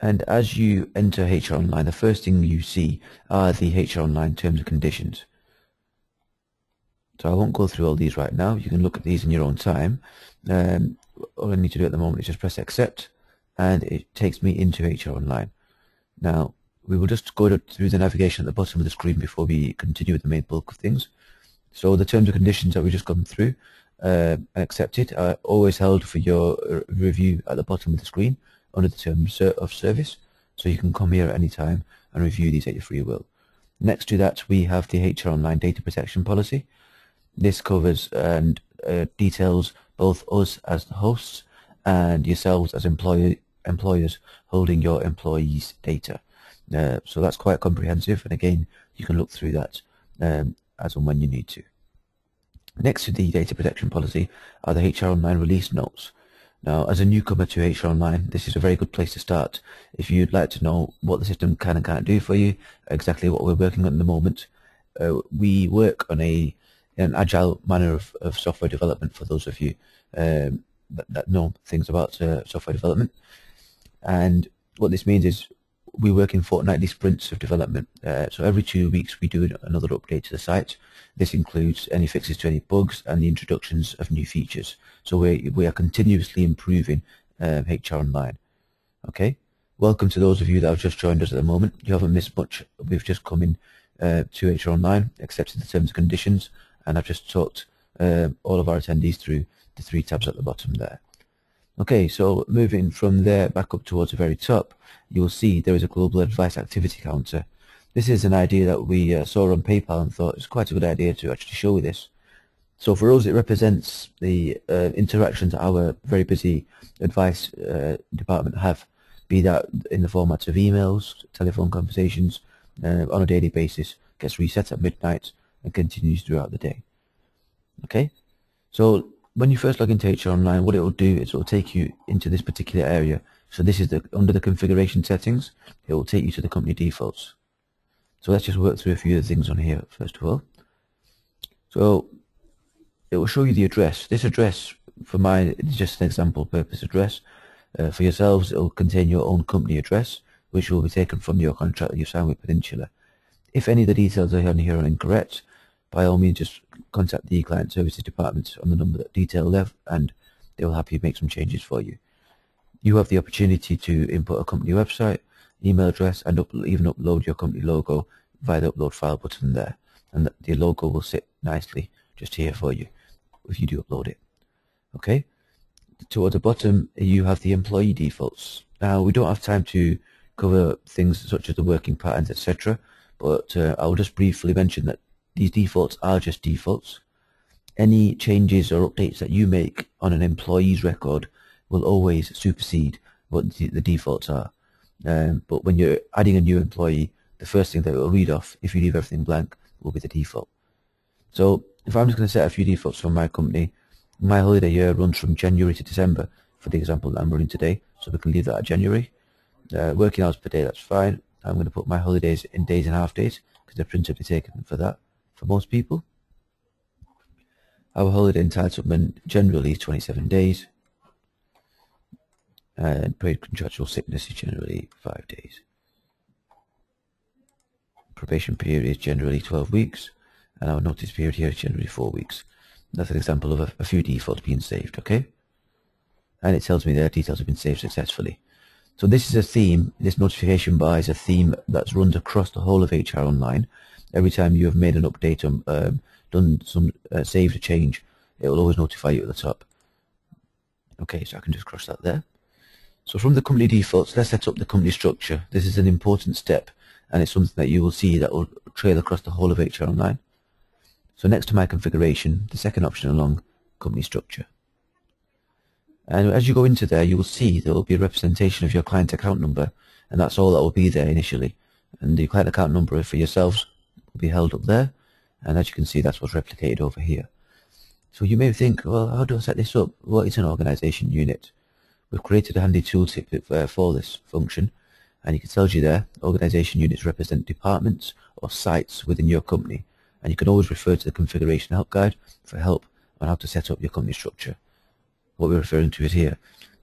And as you enter HR Online, the first thing you see are the HR Online terms and conditions. So I won't go through all these right now. You can look at these in your own time. All I need to do at the moment is just press accept, and it takes me into HR Online. Now, we will just go through the navigation at the bottom of the screen before we continue with the main bulk of things. So the terms and conditions that we just gone through and accepted are always held for your review at the bottom of the screen under the terms of service. So you can come here at any time and review these at your free will. Next to that, we have the HR Online data protection policy. This covers and details both us as the hosts and yourselves as employers holding your employees' data. So that's quite comprehensive, and again, you can look through that as and when you need to. Next to the data protection policy are the HR Online release notes. Now, as a newcomer to HR Online, this is a very good place to start. If you'd like to know what the system can and can't do for you, exactly what we're working on at the moment, we work on an agile manner of software development for those of you that know things about software development. And what this means is we work in fortnightly sprints of development. So every 2 weeks we do another update to the site. This includes any fixes to any bugs and the introductions of new features. So we are continuously improving HR Online. Okay, welcome to those of you that have just joined us at the moment. You haven't missed much. We've just come in to HR Online, accepted the terms and conditions, and I've just talked all of our attendees through the 3 tabs at the bottom there. Okay, so moving from there back up towards the very top, you will see there is a global advice activity counter. This is an idea that we saw on PayPal and thought it's quite a good idea to actually show you this. So for us, it represents the interactions that our very busy advice department have, be that in the format of emails, telephone conversations, on a daily basis, gets reset at midnight and continues throughout the day. Okay, so when you first log into HR Online, what it will do is it will take you into this particular area. So this is under the configuration settings, it will take you to the company defaults. So let's just work through a few of the things on here first of all. So it will show you the address. This address for mine is just an example purpose address. For yourselves, it will contain your own company address, which will be taken from your contract that you signed with Peninsula. If any of the details on here are incorrect, by all means just contact the client services department on the number that detail there, and they will happily make some changes for you. You have the opportunity to input a company website, email address, and even upload your company logo via the upload file button there, and the logo will sit nicely just here for you if you do upload it. Okay, towards the bottom you have the employee defaults. Now we don't have time to cover things such as the working patterns, etc., but I'll just briefly mention that these defaults are just defaults. Any changes or updates that you make on an employee's record will always supersede what the defaults are. But when you're adding a new employee, the first thing that it will read off, if you leave everything blank, will be the default. So if I'm just going to set a few defaults for my company, my holiday year runs from January to December, for the example that I'm running today, so we can leave that at January. Working hours per day, that's fine. I'm going to put my holidays in days and half days, because they're principally taken for that for most people. Our holiday entitlement generally is 27 days. And paid contractual sickness is generally 5 days. Probation period is generally 12 weeks, and our notice period here is generally 4 weeks. That's an example of a few defaults being saved, okay? And it tells me their details have been saved successfully. So this is a theme, this notification bar is a theme that's runs across the whole of HR Online. Every time you have made an update or done some saved a change, it will always notify you at the top. Okay, so I can just cross that there. So from the company defaults, let's set up the company structure. This is an important step, and it's something that you will see that will trail across the whole of HR Online. So next to my configuration, the second option along, company structure. And as you go into there, you will see there will be a representation of your client account number, and that's all that will be there initially. And the client account number for yourselves will be held up there, and as you can see, that's what's replicated over here. So you may think, well, how do I set this up? Well, it's an organization unit. We've created a handy tooltip for this function, and it tells you there, organization units represent departments or sites within your company, and you can always refer to the configuration help guide for help on how to set up your company structure. What we're referring to is here.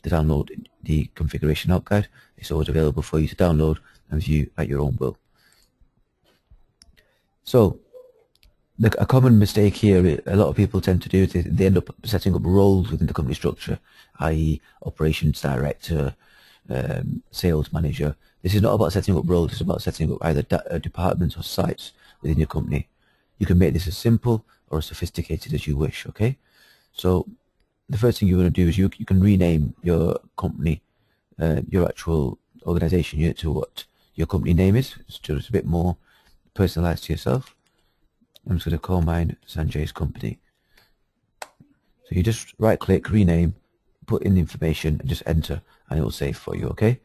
to download the configuration help guide. It's always available for you to download and view at your own will. So a common mistake here, a lot of people tend to do is they end up setting up roles within the company structure, i.e. operations director, sales manager. This is not about setting up roles, it's about setting up either departments or sites within your company. You can make this as simple or as sophisticated as you wish, okay? So the first thing you want to do is you can rename your company, your actual organization unit to what your company name is. It's just a bit more personalized to yourself. I'm just going to call mine Sanjay's Company. So you just right click, rename, put in the information and just enter and it will save for you, okay?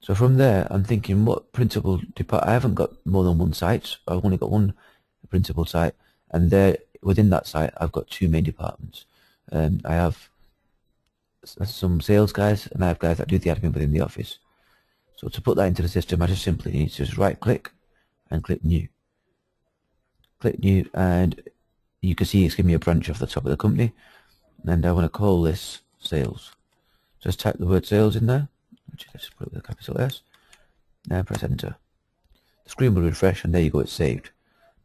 So from there I'm thinking what principal department, I haven't got more than one site, I've only got one principal site, and there within that site I've got two main departments. I have some sales guys and I have guys that do the admin within the office. So to put that into the system I just simply need to just right click and click new. Click new and you can see it's giving me a branch off the top of the company, and I want to call this sales. Just type the word sales in there, which let's put it with a capital S, and press enter. The screen will refresh and there you go, it's saved.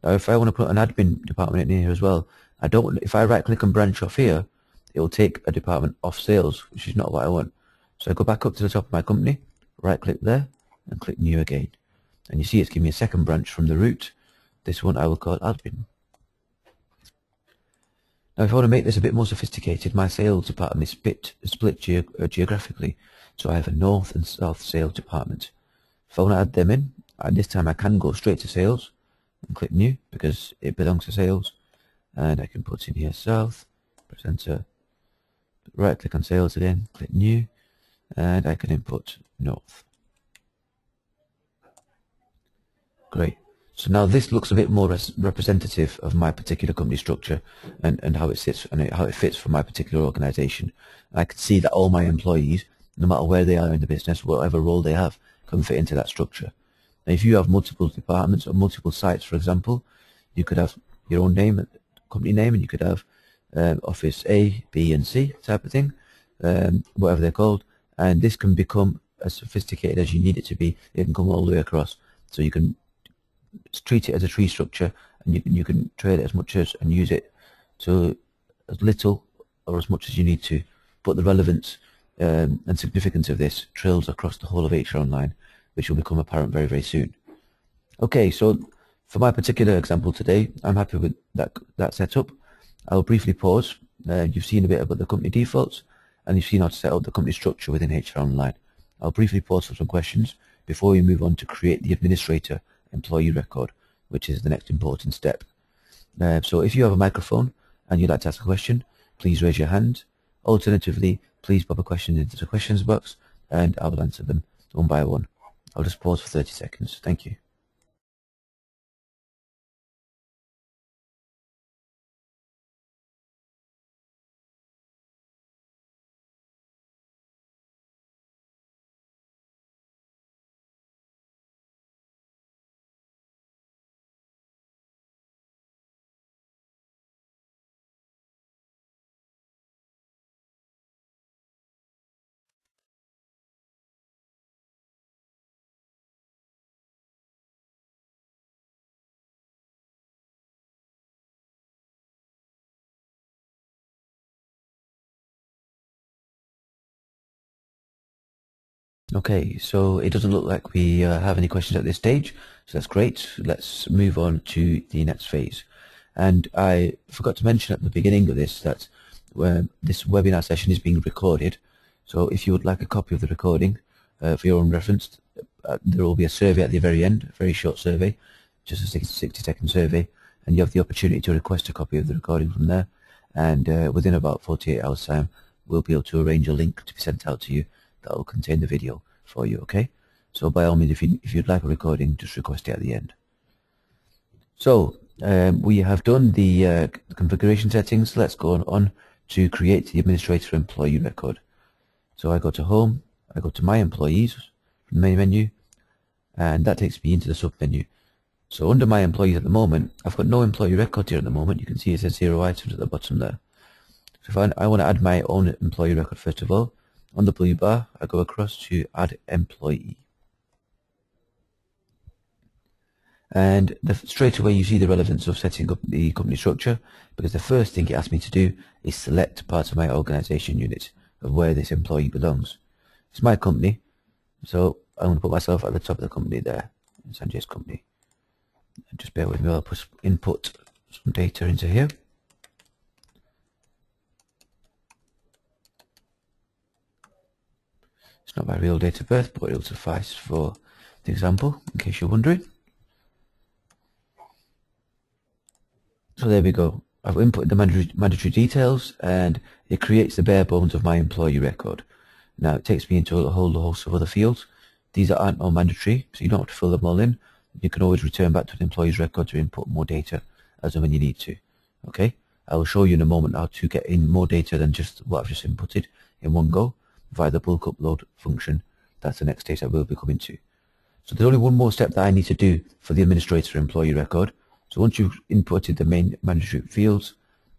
Now if I want to put an admin department in here as well, if I right click and branch off here, it will take a department off sales, which is not what I want. So I go back up to the top of my company, right click there and click new again, and you see it's giving me a second branch from the root. This one I will call admin. Now if I want to make this a bit more sophisticated, my sales department is split geographically. So I have a north and south sales department. If I want to add them in, this time I can go straight to sales and click new because it belongs to sales, and I can put in here south, press enter, right click on sales again, click new, and I can input north. Great. So now this looks a bit more representative of my particular company structure and how it sits and how it fits for my particular organization. I can see that all my employees, no matter where they are in the business, whatever role they have, can fit into that structure. Now if you have multiple departments or multiple sites, for example, you could have your own name, company name, and you could have office A, B and C type of thing, whatever they're called, and this can become as sophisticated as you need it to be. It can come all the way across, so you can treat it as a tree structure, and you can trade it as much as and use it to as little or as much as you need to, but the relevance and significance of this trails across the whole of HR Online, which will become apparent very, very soon. Okay, so for my particular example today, I'm happy with that setup. I'll briefly pause. You've seen a bit about the company defaults, and you've seen how to set up the company structure within HR Online. I'll briefly pause for some questions before we move on to create the administrator employee record, which is the next important step. So if you have a microphone and you'd like to ask a question, please raise your hand. Alternatively, please pop a question into the questions box and I will answer them one by one. I'll just pause for 30 seconds. Thank you. Okay, so it doesn't look like we have any questions at this stage, so that's great. Let's move on to the next phase. And I forgot to mention at the beginning of this that this webinar session is being recorded. So if you would like a copy of the recording for your own reference, there will be a survey at the very end, a very short survey, just a 60-second survey, and you have the opportunity to request a copy of the recording from there. And within about 48 hours time, we'll be able to arrange a link to be sent out to you that will contain the video for you, okay? So by all means, if you'd like a recording, just request it at the end. So we have done the configuration settings. Let's go on to create the administrator employee record. So I go to home, I go to my employees from the main menu, and that takes me into the sub menu. So under my employees at the moment, I've got no employee record here at the moment. You can see it says 0 items at the bottom there. So if I want to add my own employee record first of all, On the blue bar, I go across to add employee. And straight away you see the relevance of setting up the company structure, because the first thing it asks me to do is select part of my organization unit of where this employee belongs. It's my company, so I'm going to put myself at the top of the company there, Sanjay's company. And just bear with me while I input some data into here. It's not my real date of birth, but it'll suffice for the example, in case you're wondering. So there we go. I've input the mandatory details, and it creates the bare bones of my employee record. Now it takes me into a whole host of other fields. These aren't all mandatory, so you don't have to fill them all in. You can always return back to the employee's record to input more data as and when you need to. Okay, I will show you in a moment how to get in more data than just what I've just inputted in one go via the bulk upload function. That's the next stage I will be coming to. So there's only one more step that I need to do for the administrator employee record. So once you've inputted the main mandatory fields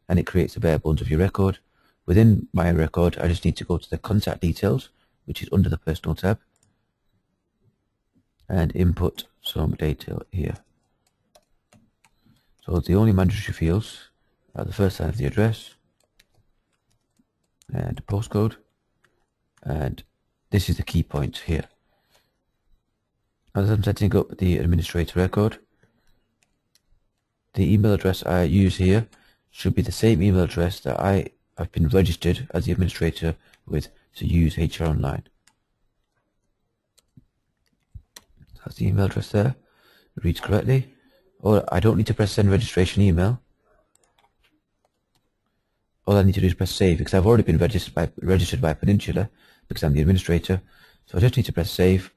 and it creates the bare bones of your record, within my record I just need to go to the contact details, which is under the personal tab, and input some data here. So the only mandatory fields are the first line of the address and the postcode, and this is the key point here. As I'm setting up the administrator record, the email address I use here should be the same email address that I have been registered as the administrator with to use hronline. That's the email address there. It reads correctly. Or I don't need to press send registration email. All I need to do is press save, because I've already been registered by Peninsula because I'm the administrator. So I just need to press save,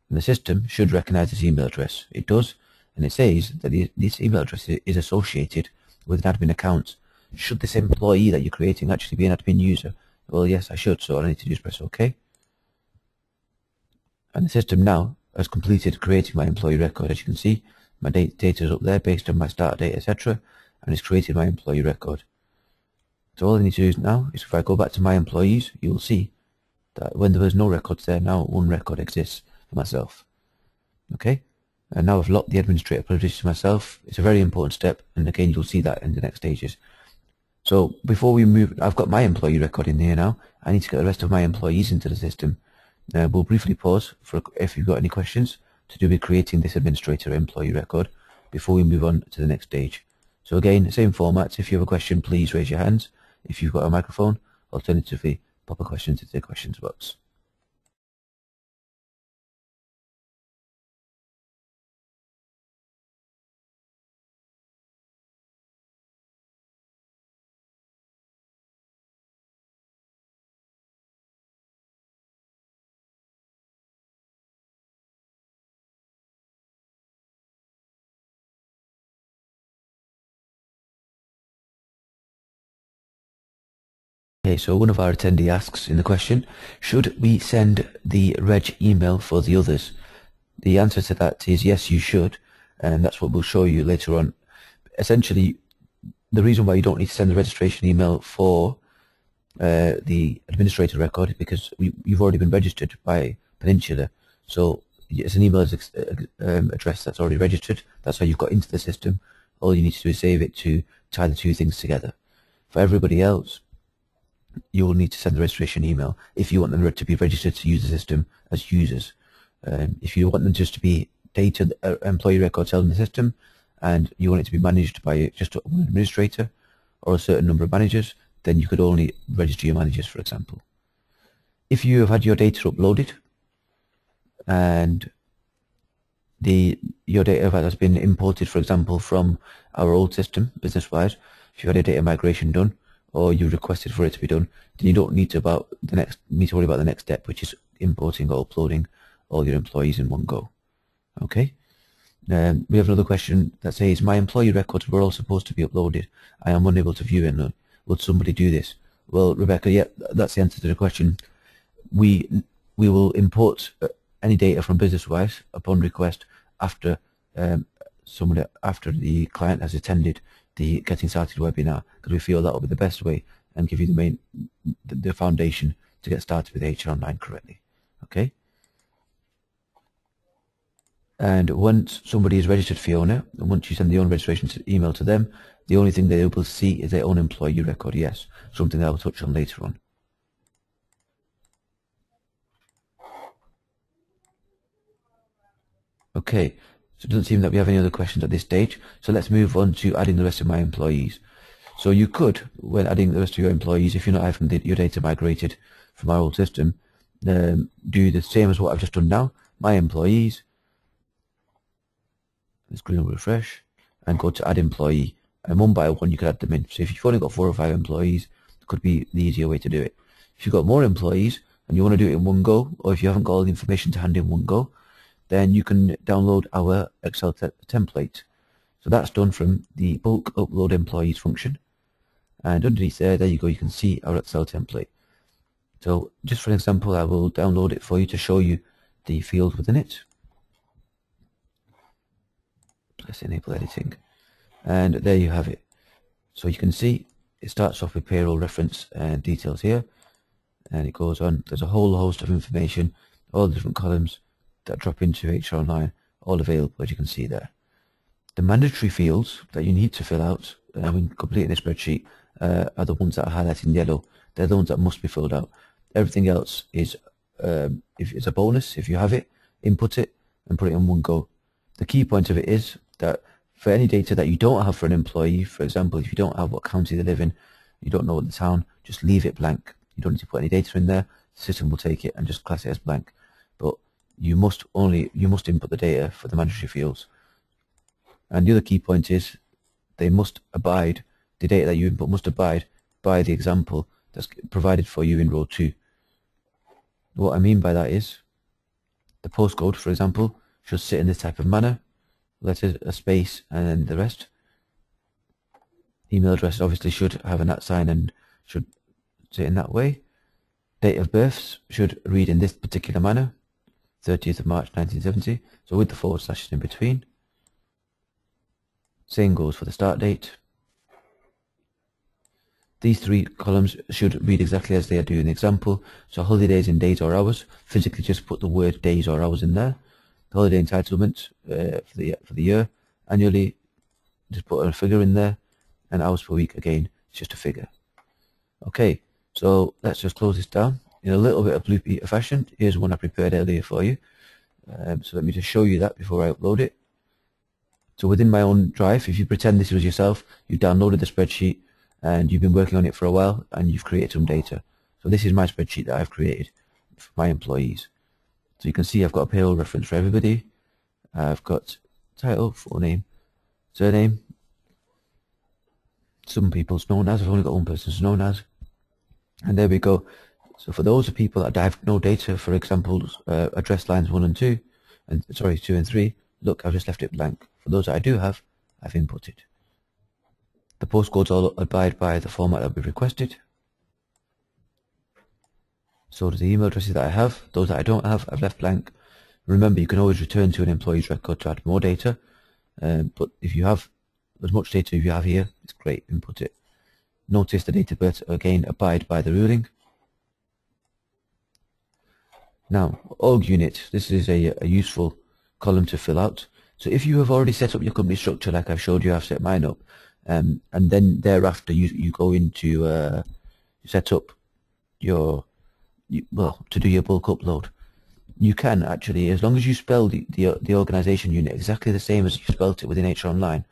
and the system should recognize this email address. It does, and it says that this email address is associated with an admin account. Should this employee that you're creating actually be an admin user? Well, yes, I should, so all I need to do is press OK. And the system now has completed creating my employee record. As you can see, my data is up there based on my start date, etc., and it's created my employee record. So all I need to do now is, if I go back to my employees, you will see that when there was no records there, now one record exists for myself. Okay, and now I've locked the administrator privilege to myself. It's a very important step, and again you'll see that in the next stages. So before we move, I've got my employee record in here now. I need to get the rest of my employees into the system. We'll briefly pause for if you've got any questions to do with creating this administrator employee record before we move on to the next stage. So again, same format. If you have a question, please raise your hands if you've got a microphone. Alternatively, pop a question into the questions box. Okay, so one of our attendee asks in the question, should we send the reg email for the others? The answer to that is yes, you should, and that's what we'll show you later on. Essentially, the reason why you don't need to send the registration email for the administrator record is because you've already been registered by Peninsula. So it's an email address that's already registered. That's how you've got into the system. All you need to do is save it to tie the two things together. For everybody else, you'll need to send the registration email if you want them to be registered to use the system as users. If you want them just to be data employee records held in the system, and you want it to be managed by just one administrator or a certain number of managers, then you could only register your managers, for example. If you have had your data uploaded and your data has been imported, for example, from our old system, business-wise, if you had a data migration done, or you requested for it to be done, then you don't need to worry about the next step, which is importing or uploading all your employees in one go. Okay. We have another question that says, my employee records were all supposed to be uploaded. I am unable to view it. Would somebody do this? Well, Rebecca, yeah, that's the answer to the question. We will import any data from BusinessWise upon request after after the client has attended the Getting Started webinar, because we feel that will be the best way and give you the foundation to get started with HR Online correctly. Okay. And once somebody is registered Fiona, and once you send the own registration email to them, the only thing they're able to see is their own employee record. Yes, something that I'll touch on later on. Okay, so it doesn't seem that we have any other questions at this stage. So let's move on to adding the rest of my employees. So you could, when adding the rest of your employees, if you're not having your data migrated from our old system, do the same as what I've just done now. My employees. Let's go and refresh and go to add employee, and one by one you could add them in. So if you've only got 4 or 5 employees, it could be the easier way to do it. If you've got more employees and you want to do it in one go, or if you haven't got all the information to hand in one go, then you can download our Excel template. So that's done from the bulk upload employees function, and underneath there you go, you can see our Excel template. So just for an example, I will download it for you to show you the fields within it. Let's enable editing, and there you have it. So you can see it starts off with payroll reference and details here, and it goes on. There's a whole host of information, all the different columns that drop into HR Online, all available as you can see there. The mandatory fields that you need to fill out when completing this spreadsheet are the ones that are highlighted in yellow. They're the ones that must be filled out. Everything else is, if it's a bonus, if you have it, input it and put it in one go. The key point of it is that for any data that you don't have for an employee, for example, if you don't have what county they live in, you don't know what the town, just leave it blank. You don't need to put any data in there. The system will take it and just class it as blank. But you must input the data for the mandatory fields. And the other key point is the data that you input must abide by the example that's provided for you in row 2. What I mean by that is the postcode, for example, should sit in this type of manner. Letters, a space, and then the rest. Email address obviously should have an @ sign and should sit in that way. Date of births should read in this particular manner, 30th of March 1970, so with the forward slashes in between. Same goes for the start date. These 3 columns should read exactly as they are doing in the example. So holidays in days or hours, physically just put the word days or hours in there. The holiday entitlement for the year, annually, just put a figure in there, and hours per week, again, it's just a figure. Okay, so let's just close this down in a little bit of Blue Peter fashion. Here's one I prepared earlier for you. So let me just show you that before I upload it. So within my own drive, if you pretend this was yourself, you downloaded the spreadsheet and you've been working on it for a while and you've created some data. So this is my spreadsheet that I've created for my employees. So you can see I've got a payroll reference for everybody. I've got title, full name, surname. Some people's known as. I've only got one person's known as. And there we go. So for those people that have no data, for example, address lines 1 and 2, and 2 and 3, look, I've just left it blank. For those that I do have, I've inputted. The postcodes all abide by the format that we requested. So does the email addresses that I have. Those that I don't have, I've left blank. Remember, you can always return to an employee's record to add more data. But if you have as much data as you have here, it's great, input it. Notice the date of birth, again, abide by the ruling. Now, org unit, this is a useful column to fill out. So if you have already set up your company structure, like I've showed you, I've set mine up, and then thereafter you go into set up your to do your bulk upload. You can actually, as long as you spell the organization unit exactly the same as you spelt it within HR Online,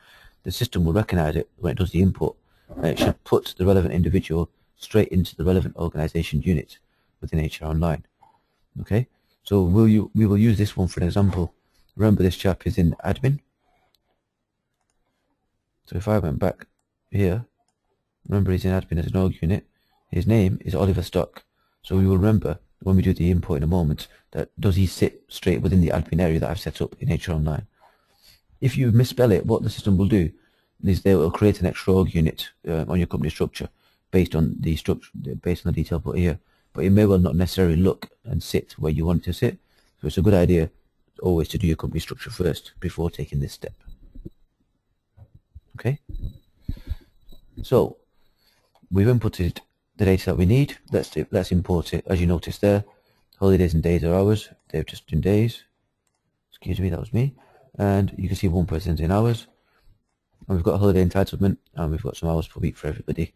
the system will recognize it when it does the input, and it should put the relevant individual straight into the relevant organization unit within HR Online. Okay, so we will use this one for an example. Remember, this chap is in admin. So if I went back here, remember he's in admin as an org unit. His name is Oliver Stock. So we will remember when we do the import in a moment that does he sit straight within the admin area that I've set up in HR Online. If you misspell it, what the system will do is they will create an extra org unit on your company structure based on the detail put here. But it may well not necessarily look and sit where you want it to sit. So it's a good idea always to do your company structure first before taking this step. Okay? So we've inputted the data that we need. Let's import it. As you notice there, holidays and days are hours. They've just been days. Excuse me, that was me. And you can see one person in hours. And we've got a holiday entitlement, and we've got some hours per week for everybody.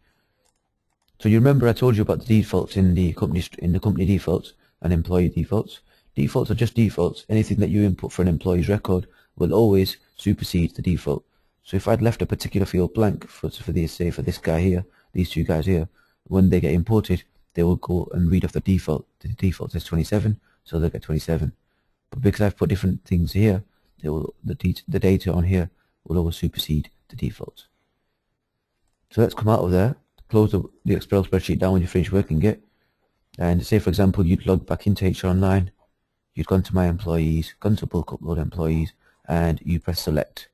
So you remember I told you about the defaults in the company defaults and employee defaults. Defaults are just defaults. Anything that you input for an employee's record will always supersede the default. So if I'd left a particular field blank for this guy here, these two guys here, when they get imported, they will go and read off the default. The default is 27, so they'll get 27. But because I've put different things here, the data on here will always supersede the default. So let's come out of there, close the Excel spreadsheet down when you finish working it, and say for example you'd log back into HR Online, you'd gone to My Employees, gone to Bulk Upload Employees, and you press Select.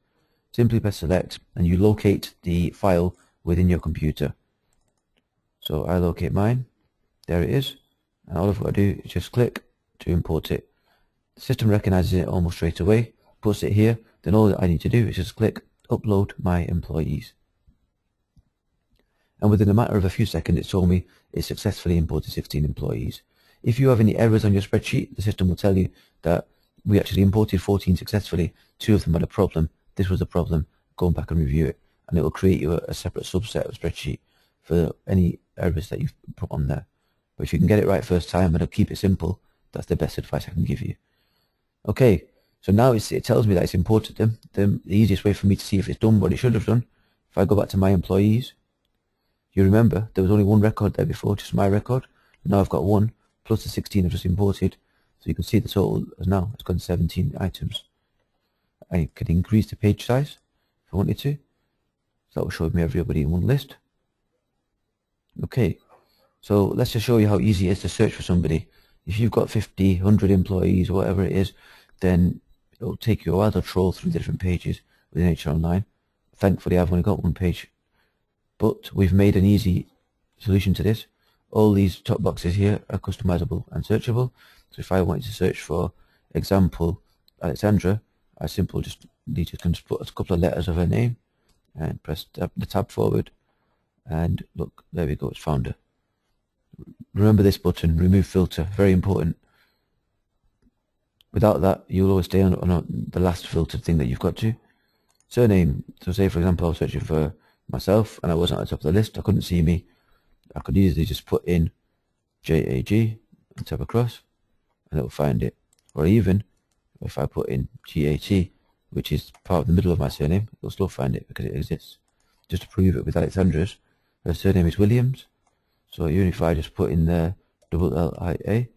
Simply press Select and you locate the file within your computer. So I locate mine, there it is, and all I've got to do is just click to import it. The system recognizes it almost straight away, puts it here, then all that I need to do is just click Upload My Employees. And within a matter of a few seconds it told me it successfully imported 16 employees. If you have any errors on your spreadsheet, the system will tell you that we actually imported 14 successfully, 2 of them had a problem, this was a problem, go back and review it, and it will create you a separate subset of spreadsheet for any errors that you've put on there. But if you can get it right first time and it'll keep it simple, that's the best advice I can give you. Okay, so now it tells me that it's imported them. The easiest way for me to see if it's done what it should have done, if I go back to My Employees, you remember there was only one record there before, just my record. Now I've got 1 plus the 16 I've just imported, so you can see the total as now it's gone 17 items. I can increase the page size if I wanted to, so that will show me everybody in one list. Okay, so let's just show you how easy it is to search for somebody. If you've got 50, 100 employees or whatever it is, then it'll take you a while to troll through the different pages within HR Online. Thankfully I've only got one page, but we've made an easy solution to this. All these top boxes here are customizable and searchable. So if I wanted to search for example Alexandra, I simply just can just put a couple of letters of her name and press the tab forward, and look, there we go, it's found her. Remember this button, remove filter, very important. Without that you'll always stay on the last filtered thing that you've got to. Surname, so say for example I was searching for myself and I wasn't at the top of the list, I couldn't see me, I could easily just put in JAG and tab across and it will find it. Or even if I put in GAT, which is part of the middle of my surname, it'll still find it because it exists. Just to prove it with Alexandra's, her surname is Williams, so even if I just put in there LLIA,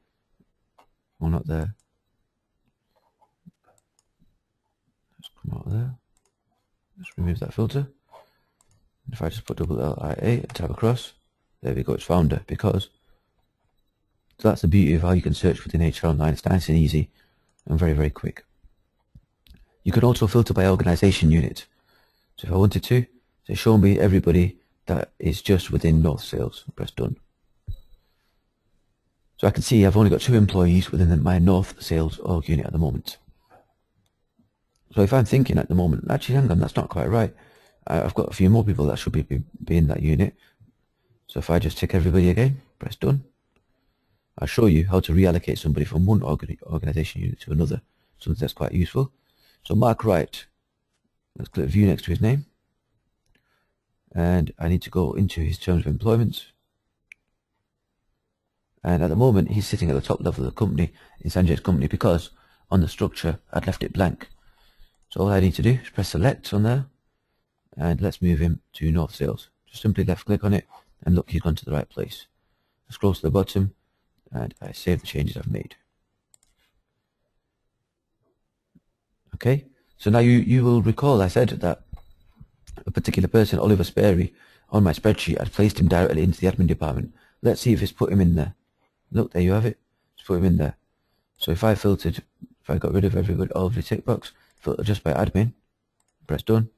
well not there, let's come out of there, let's remove that filter. If I just put LLIA and tab across, there we go, it's found her. Because so that's the beauty of how you can search within HR Online. It's nice and easy and very, very quick. You can also filter by organization unit. So if I wanted to, say show me everybody that is just within North Sales, press done. So I can see I've only got 2 employees within my North Sales org unit at the moment. So if I'm thinking at the moment, actually hang on, that's not quite right, I've got a few more people that should be in that unit. So if I just tick everybody again, press done, I'll show you how to reallocate somebody from one organization unit to another, something that's quite useful. So Mark Wright, let's click view next to his name, and I need to go into his terms of employment, and at the moment he's sitting at the top level of the company, in Sanjay's company, because on the structure I'd left it blank. So all I need to do is press select on there, and let's move him to North Sales. Just simply left click on it, and look, he's gone to the right place. I scroll to the bottom, and I save the changes I've made. Okay, so now you will recall I said that a particular person, Oliver Sperry, on my spreadsheet, I'd placed him directly into the admin department. Let's see if it's put him in there. Look, there you have it. It's put him in there. So if I got rid of everybody, all of the tick box, filter just by admin, press done.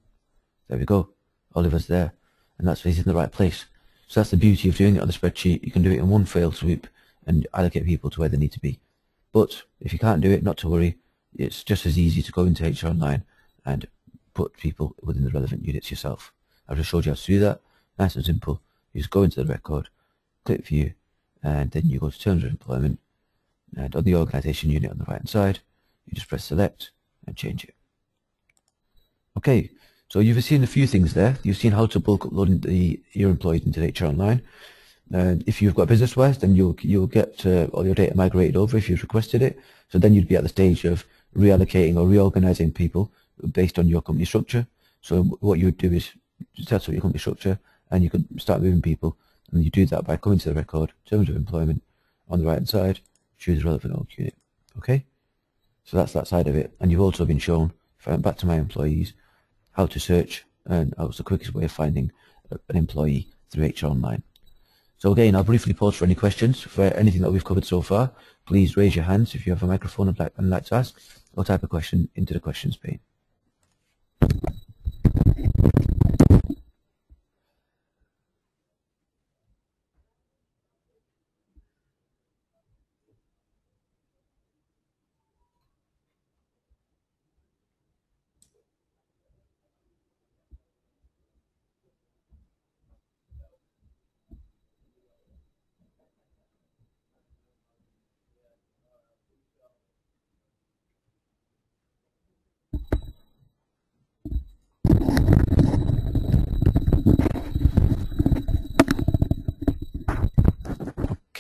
There we go. Oliver's there, and that's he's in the right place. So that's the beauty of doing it on the spreadsheet. You can do it in one fell swoop and allocate people to where they need to be. But if you can't do it, not to worry. It's just as easy to go into HR Online and put people within the relevant units yourself. I've just showed you how to do that. Nice and simple. You just go into the record, click View, and then you go to Terms of Employment, and on the Organisation unit on the right hand side, you just press Select and change it. Okay, so you've seen a few things there. You've seen how to bulk upload your employees into HR Online. If you've got business-wise, then you'll get all your data migrated over if you've requested it. So then you'd be at the stage of reallocating or reorganizing people based on your company structure. So what you would do is set up your company structure, and you could start moving people. And you do that by coming to the record, Terms of Employment, on the right-hand side, choose relevant org unit. Okay, so that's that side of it. And you've also been shown, if I went back to my employees, how to search, and that was the quickest way of finding an employee through HR Online. So again, I'll briefly pause for any questions. For anything that we've covered so far, please raise your hands if you have a microphone and like to ask, or type a question into the questions pane.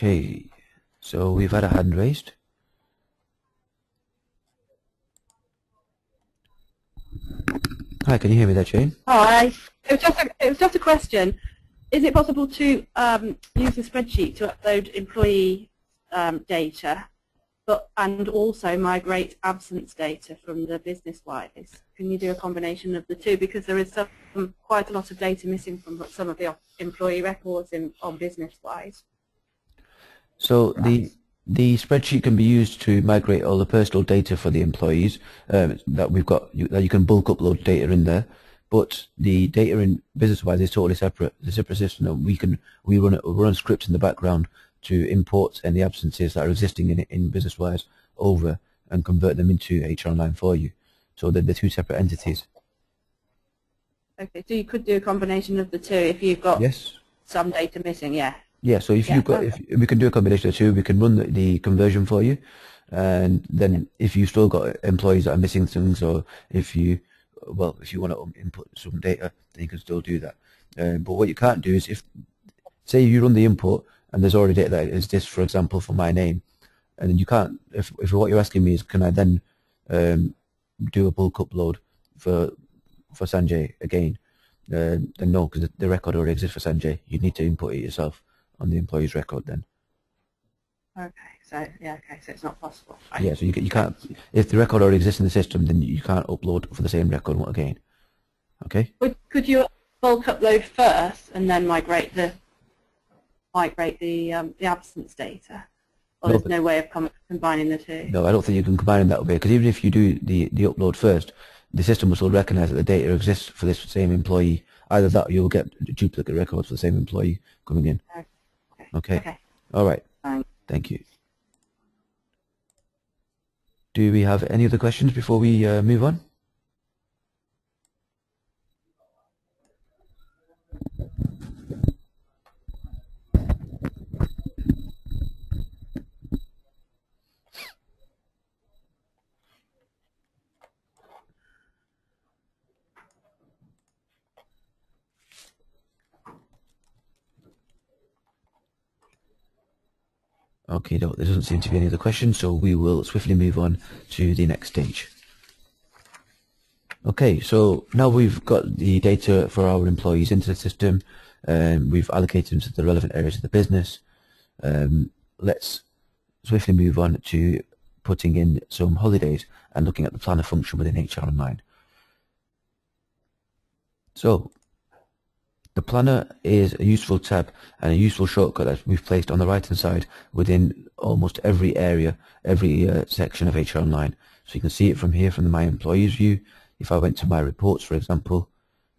Okay, so we've had a hand raised. Hi, can you hear me there, Jane? Hi. It was just a question. Is it possible to use the spreadsheet to upload employee data, and also migrate absence data from the business-wise? Can you do a combination of the two? Because there is quite a lot of data missing from some of the employee records on business-wise. So the spreadsheet can be used to migrate all the personal data for the employees that we've got. That you can bulk upload data in there, but the data in business-wise is totally separate. It's a separate system, and we run scripts in the background to import any absences that are existing in business-wise over and convert them into HR Online for you. So they're two separate entities. Okay, so you could do a combination of the two if you've got some data missing, yeah. Yeah, so if we can do a combination of two, we can run the conversion for you, and then if you still got employees that are missing things, or if you want to input some data, then you can still do that. But what you can't do is, if say you run the input and there's already data that is this, for example, for my name, and then you can't. If what you're asking me is, can I then do a bulk upload for Sanjay again? Then no, because the record already exists for Sanjay. You need to input it yourself on the employee's record then. Okay, so it's not possible. Yeah, so you can't, if the record already exists in the system, then you can't upload for the same record again. Okay? Could you bulk upload first and then migrate the absence data? Or there's no way of combining the two? No, I don't think you can combine them that way, because even if you do the upload first, the system will still recognize that the data exists for this same employee. Either that, or you'll get duplicate records for the same employee coming in. Okay. All right. Thank you. Do we have any other questions before we move on? Okay, no, there doesn't seem to be any other questions, so we will swiftly move on to the next stage. Okay, so now we've got the data for our employees into the system, and we've allocated them to the relevant areas of the business. Let's swiftly move on to putting in some holidays and looking at the planner function within HR Online. So, the planner is a useful tab and a useful shortcut that we've placed on the right hand side within almost every area, every section of HR Online. So you can see it from here, from the My Employees view. If I went to My Reports, for example,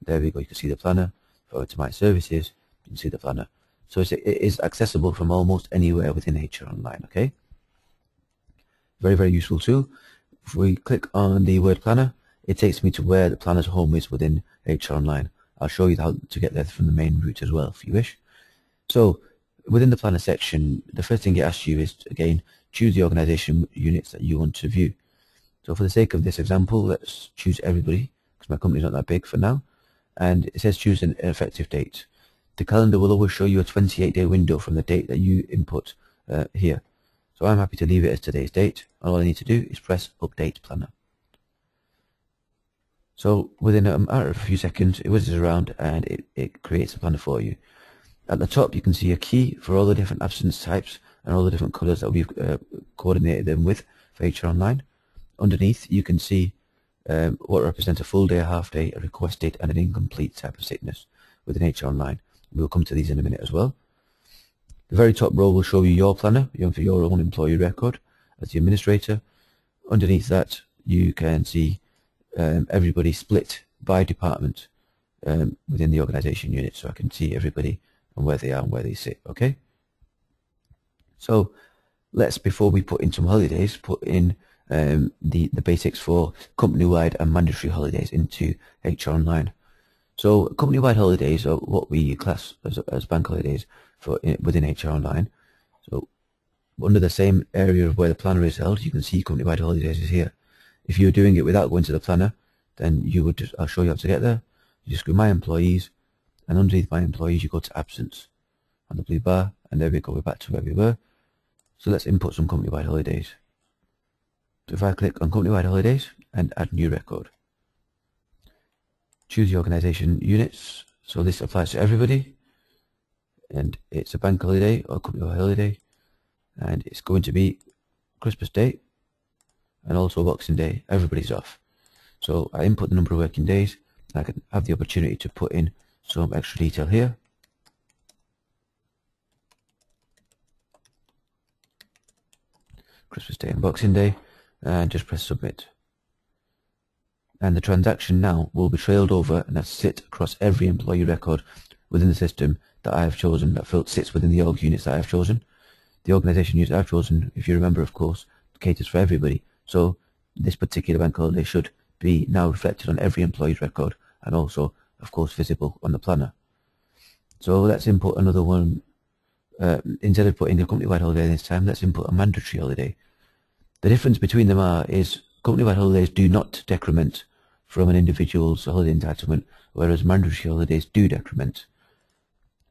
there we go, you can see the planner. If I went to My Services, you can see the planner. So it is accessible from almost anywhere within HR Online, okay? Very, very useful tool. If we click on the word planner, it takes me to where the planner's home is within HR Online. I'll show you how to get there from the main route as well, if you wish. So, within the planner section, the first thing it asks you is, again, choose the organization units that you want to view. So for the sake of this example, let's choose everybody, because my company's not that big for now. And it says choose an effective date. The calendar will always show you a 28-day window from the date that you input here. So I'm happy to leave it as today's date. All I need to do is press Update Planner. So within a matter of a few seconds, it whizzes around and it creates a planner for you. At the top, you can see a key for all the different absence types and all the different colors that we've coordinated them with for HR Online. Underneath, you can see what represents a full day, a half day, a request date, and an incomplete type of sickness within HR Online. We'll come to these in a minute as well. The very top row will show you your planner, for your own employee record as the administrator. Underneath that, you can see everybody split by department within the organization unit, so I can see everybody and where they are and where they sit. Okay. So let's, before we put in some holidays, put in the basics for company-wide and mandatory holidays into HR Online. So company-wide holidays are what we class as bank holidays for within HR Online. So under the same area of where the planner is held, you can see company-wide holidays is here. If you're doing it without going to the planner, then you would just, I'll show you how to get there. You just go My Employees, and underneath My Employees you go to Absence on the blue bar, and there we go, we're back to where we were. So let's input some company-wide holidays. So if I click on company-wide holidays and add new record, choose the organization units. So this applies to everybody, and it's a bank holiday or company-wide holiday, and it's going to be Christmas Day and also Boxing Day. Everybody's off. So I input the number of working days, and I can have the opportunity to put in some extra detail here. Christmas Day and Boxing Day, and just press submit. And the transaction now will be trailed over and sit across every employee record within the system that I have chosen, that sits within the org units that I have chosen. The organization unit I've chosen, if you remember, of course, caters for everybody. So this particular bank holiday should be now reflected on every employee's record and also, of course, visible on the planner. So let's input another one. Instead of putting a company-wide holiday this time, let's input a mandatory holiday. The difference between them is company-wide holidays do not decrement from an individual's holiday entitlement, whereas mandatory holidays do decrement.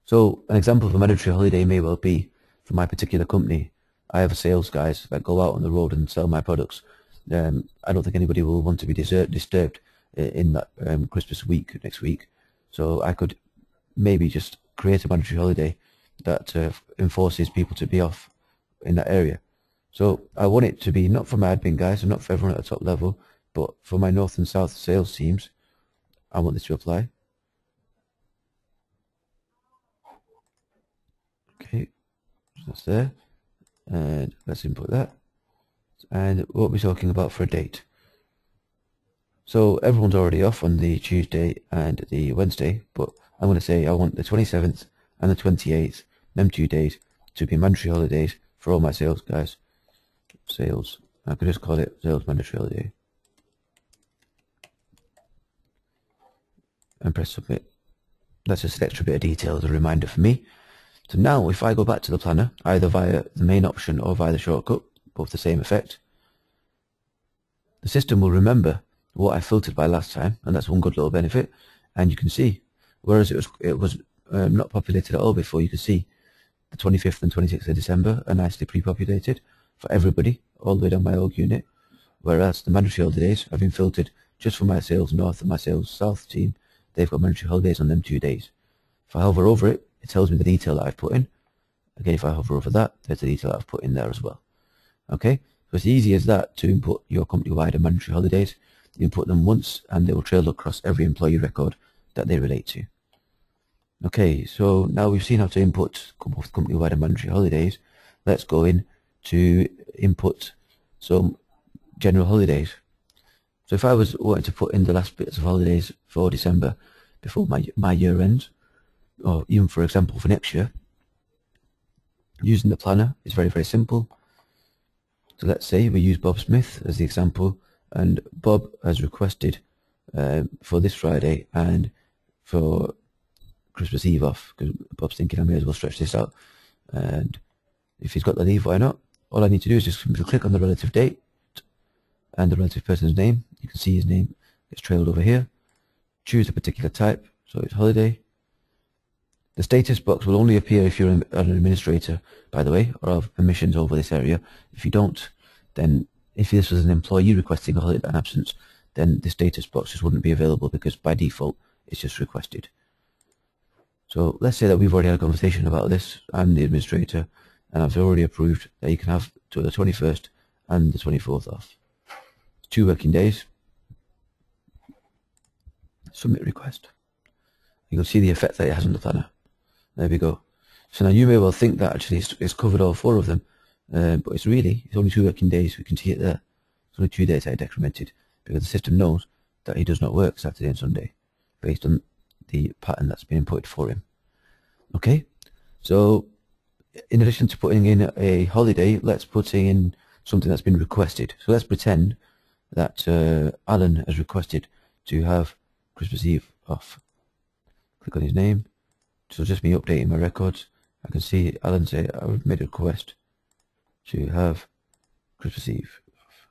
So an example of a mandatory holiday may well be, for my particular company, I have sales guys that go out on the road and sell my products. I don't think anybody will want to be disturbed in that Christmas week next week. So I could maybe just create a mandatory holiday that enforces people to be off in that area. So I want it to be not for my admin guys and not for everyone at the top level, but for my north and south sales teams. I want this to apply. Okay, so that's there. And let's input that. And what we're talking about for a date. So everyone's already off on the Tuesday and the Wednesday, but I'm going to say I want the 27th and the 28th, them 2 days, to be mandatory holidays for all my sales guys. Sales, I could just call it sales mandatory holiday. And press submit. That's just an extra bit of detail as a reminder for me. So now if I go back to the planner, either via the main option or via the shortcut, both the same effect, the system will remember what I filtered by last time, and that's one good little benefit. And you can see, whereas it was not populated at all before, you can see the 25th and 26th of December are nicely pre-populated for everybody, all the way down my org unit, whereas the mandatory holidays have been filtered just for my sales north and my sales south team. They've got mandatory holidays on them 2 days. If I hover over it, it tells me the detail that I've put in. Again, if I hover over that, there's the detail that I've put in there as well. Okay, so it's easy as that to input your company-wide and mandatory holidays. You input them once and they will trail across every employee record that they relate to. Okay, so now we've seen how to input both company-wide and mandatory holidays. Let's go in to input some general holidays. So if I was wanting to put in the last bits of holidays for December before my year ends, or even for example for next year, using the planner is very, very simple. So let's say we use Bob Smith as the example, and Bob has requested for this Friday and for Christmas Eve off, because Bob's thinking I may as well stretch this out and if he's got the leave, why not? All I need to do is just simply click on the relative date and the relative person's name. You can see his name gets trailed over here. Choose a particular type, so it's holiday. The status box will only appear if you're an administrator, by the way, or have permissions over this area. If you don't, then if this was an employee requesting a holiday and absence, then the status box just wouldn't be available because by default it's just requested. So let's say that we've already had a conversation about this. I'm the administrator and I've already approved that you can have to the 21st and the 24th off. 2 working days. Submit request. You can see the effect that it has on the planner. There we go. So now you may well think that actually it's covered all 4 of them, but it's only 2 working days. We can see it there. It's only 2 days that I decremented because the system knows that he does not work Saturday and Sunday based on the pattern that's been inputted for him. Okay, so in addition to putting in a holiday, let's put in something that's been requested. So let's pretend that Alan has requested to have Christmas Eve off. Click on his name. So just me updating my records. I can see Alan say I've made a request to have Christmas Eve off.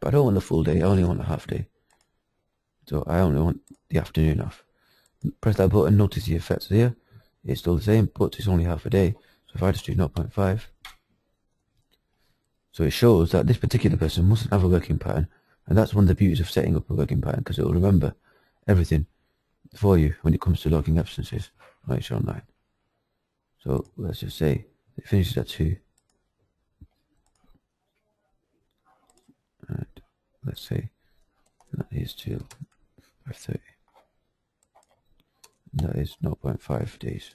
But I don't want the full day, I only want a half day. So I only want the afternoon off. Press that button, notice the effects here. It's still the same, but it's only half a day. So if I just do 0.5, so it shows that this particular person mustn't have a working pattern. And that's one of the beauties of setting up a working pattern, because it will remember everything for you when it comes to logging absences on hronline. So let's just say it finishes at 2. And let's say that is till 5:30. That is 0.5 days.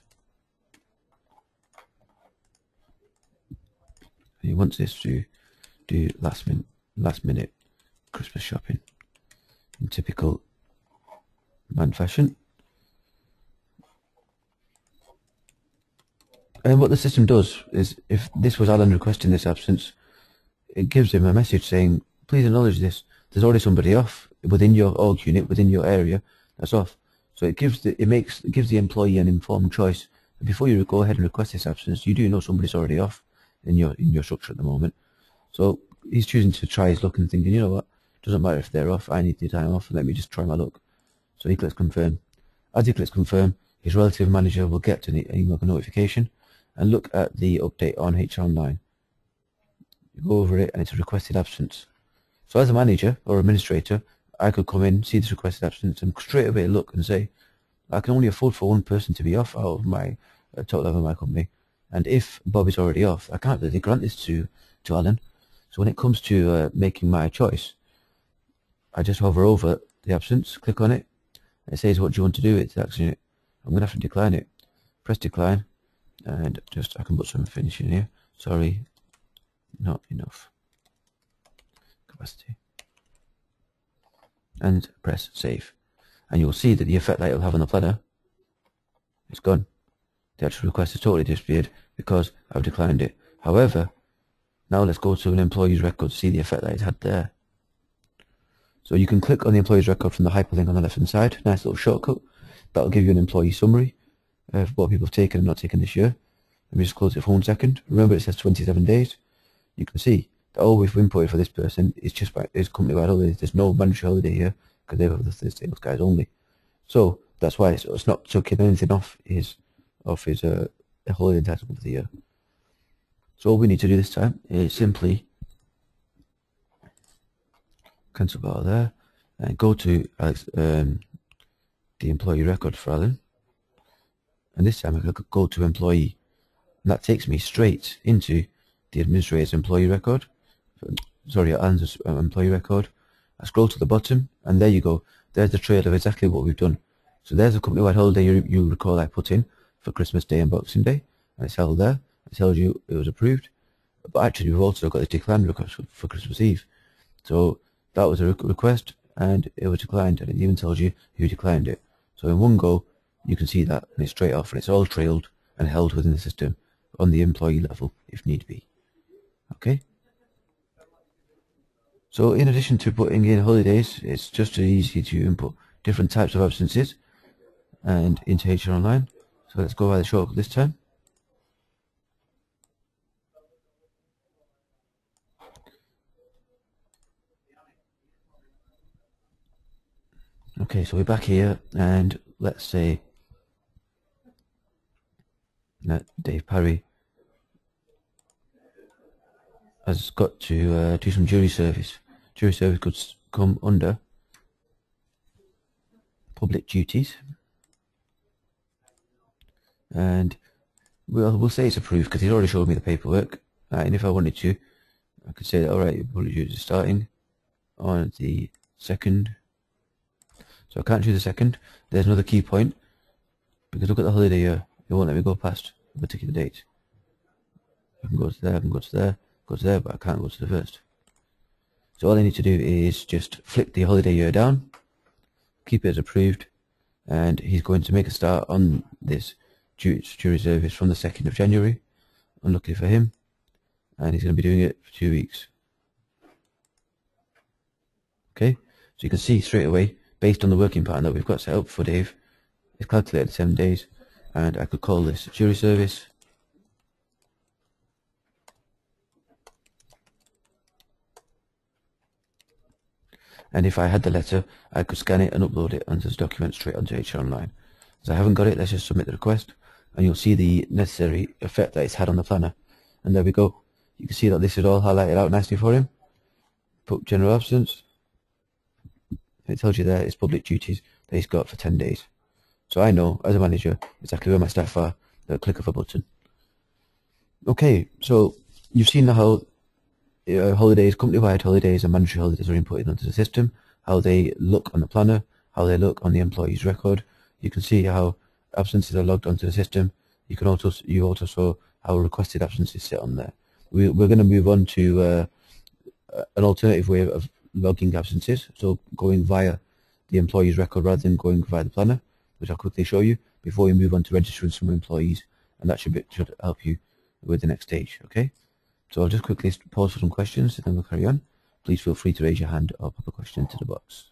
He wants this to do last minute Christmas shopping in typical man fashion. And what the system does is, if this was Alan requesting this absence, it gives him a message saying, please acknowledge this. There's already somebody off within your org unit, within your area, that's off. So it gives the employee an informed choice. And before you go ahead and request this absence, you do know somebody's already off in your structure at the moment. So he's choosing to try his luck and thinking, you know what, doesn't matter if they're off, I need the time off, let me just try my luck. So he clicks confirm. As he clicks confirm, his relative manager will get an email notification and look at the update on hronline. You go over it and it's a requested absence. So as a manager or administrator, I could come in, see this requested absence, and straight away look and say, I can only afford for one person to be off out of my total of my company. And if Bob is already off, I can't really grant this to Alan. So when it comes to making my choice, I just hover over the absence, click on it, and it says, what do you want to do with the action unit? I'm going to have to decline it. Press decline, and I can put some finish in here. Sorry, not enough capacity. And press save. And you'll see that the effect that it'll have on the planner is gone. The actual request has totally disappeared because I've declined it. However, now let's go to an employee's record to see the effect that it had there. So you can click on the employee's record from the hyperlink on the left hand side. Nice little shortcut. That'll give you an employee summary of what people have taken and not taken this year. Let me just close it for 1 second. Remember, it says 27 days. You can see that all we've inputted for this person is just company-wide holidays. There's no mandatory holiday here because they have the sales guys only. So that's why it's not chucking anything off his holiday entitlement of the year. So all we need to do this time is simply cancel bar there and go to the employee record for Alan. And this time I could go to employee. And that takes me straight into the administrator's employee record. Sorry, Alan's employee record. I scroll to the bottom, and there you go. There's the trail of exactly what we've done. So there's a company-wide holiday you recall I put in for Christmas Day and Boxing Day, and it's held there. It tells you it was approved. But actually, we've also got a declined request for Christmas Eve. So that was a request, and it was declined, and it even tells you who declined it. So in one go, you can see that, and it's straight off, and it's all trailed and held within the system on the employee level, if need be. Okay? So in addition to putting in holidays, it's just as easy to input different types of absences and into hronline. So let's go by the shortcut this time. Okay, so we're back here, and let's say that Dave Parry has got to do some jury service. Jury service could come under public duties, and we'll say it's approved because he's already showed me the paperwork. And if I wanted to, I could say that alright, public duties is starting on the 2nd. So I can't choose the 2nd. There's another key point, because look at the holiday year. It won't let me go past a particular date. I can go to there, I can go to there, go to there, but I can't go to the 1st. So all I need to do is just flick the holiday year down, keep it as approved, and he's going to make a start on this jury service from the 2nd of January. Unlucky for him, and he's going to be doing it for 2 weeks. Okay, so you can see straight away, based on the working pattern that we've got set up for Dave, it's calculated 7 days, and I could call this jury service. And if I had the letter, I could scan it and upload it onto this document straight onto hronline. As I haven't got it, let's just submit the request, and you'll see the necessary effect that it's had on the planner. And there we go. You can see that this is all highlighted out nicely for him. Put general absence. It tells you there it's public duties that he's got for 10 days. So I know, as a manager, exactly where my staff are at a click of a button. Okay, so you've seen how holidays, company-wide holidays and mandatory holidays are inputted onto the system, how they look on the planner, how they look on the employee's record. You can see how absences are logged onto the system. You also saw how requested absences sit on there. We're going to move on to an alternative way of logging absences, so going via the employee's record rather than going via the planner, which I'll quickly show you before we move on to registering some employees, and that should help you with the next stage. Okay, so I'll just quickly pause for some questions and then we'll carry on. Please feel free to raise your hand or pop a question into the box.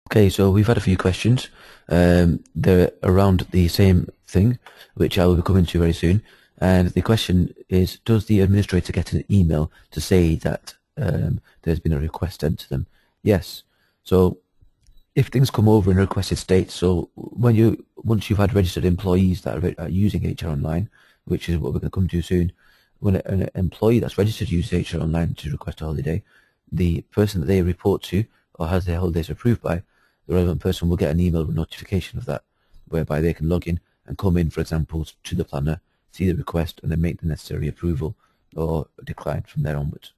Okay, so we've had a few questions. They're around the same thing, which I will be coming to very soon. And the question is, does the administrator get an email to say that there's been a request sent to them? Yes. So if things come over in a requested state, so once you've had registered employees that are using hronline, which is what we're going to come to soon, when an employee that's registered uses hronline to request a holiday, the person that they report to or has their holidays approved by, the relevant person will get an email with notification of that, whereby they can log in and come in, for example, to the planner, see the request, and then make the necessary approval or decline from there onwards.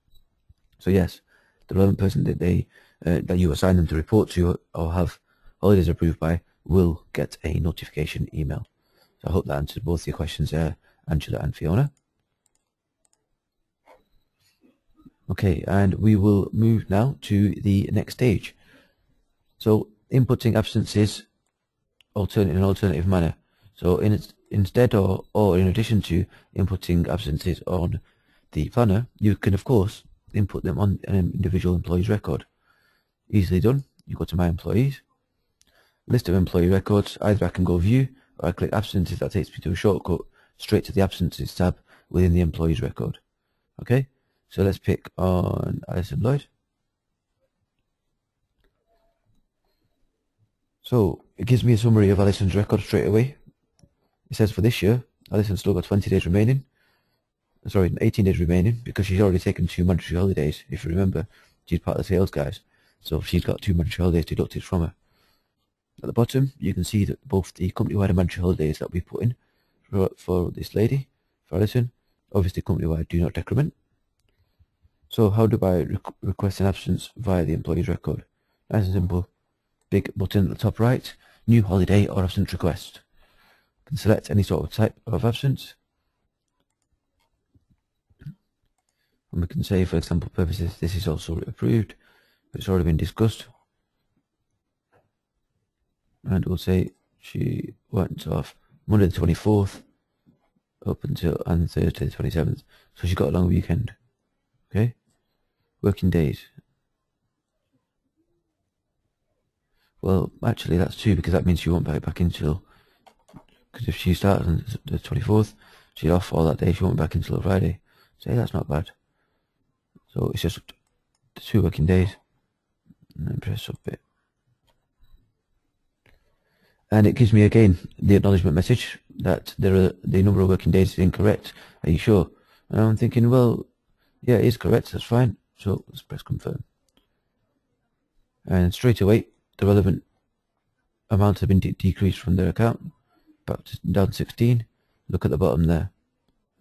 So yes, the relevant person that you assign them to report to or have holidays approved by will get a notification email. So I hope that answered both your questions there, Angela and Fiona. Okay, and we will move now to the next stage. So inputting absences in an alternative manner. So instead or in addition to inputting absences on the planner, you can of course input them on an individual employee's record. Easily done. You go to My Employees, list of employee records. Either I can go View or I click Absences. That takes me to a shortcut straight to the Absences tab within the employee's record. Okay, so let's pick on Alison Lloyd. So it gives me a summary of Alison's record straight away. It says for this year, Alison's still got 20 days remaining. Sorry, 18 days remaining, because she's already taken 2 mandatory holidays. If you remember, she's part of the sales guys, so she's got 2 mandatory holidays deducted from her. At the bottom, you can see that both the company-wide and mandatory holidays that we put in for this lady, for Alison, obviously company-wide do not decrement. So how do I request an absence via the employee's record? Nice and simple. Big button at the top right, new holiday or absence request. You can select any sort of type of absence. And we can say, for example purposes, this is also approved. It's already been discussed. And we'll say she went off Monday the 24th up until and Thursday the 27th. So she got a long weekend. Okay? Working days. Well, actually that's 2 because that means she won't be back until, because if she starts on the 24th, she's off all that day, she won't be back until Friday. So that's not bad. So it's just the 2 working days. And then press submit. And it gives me again the acknowledgement message that the number of working days is incorrect. Are you sure? And I'm thinking, well, yeah, it is correct, that's fine. So let's press confirm. And straight away, the relevant amount has been decreased from their account, back to down 16. Look at the bottom there.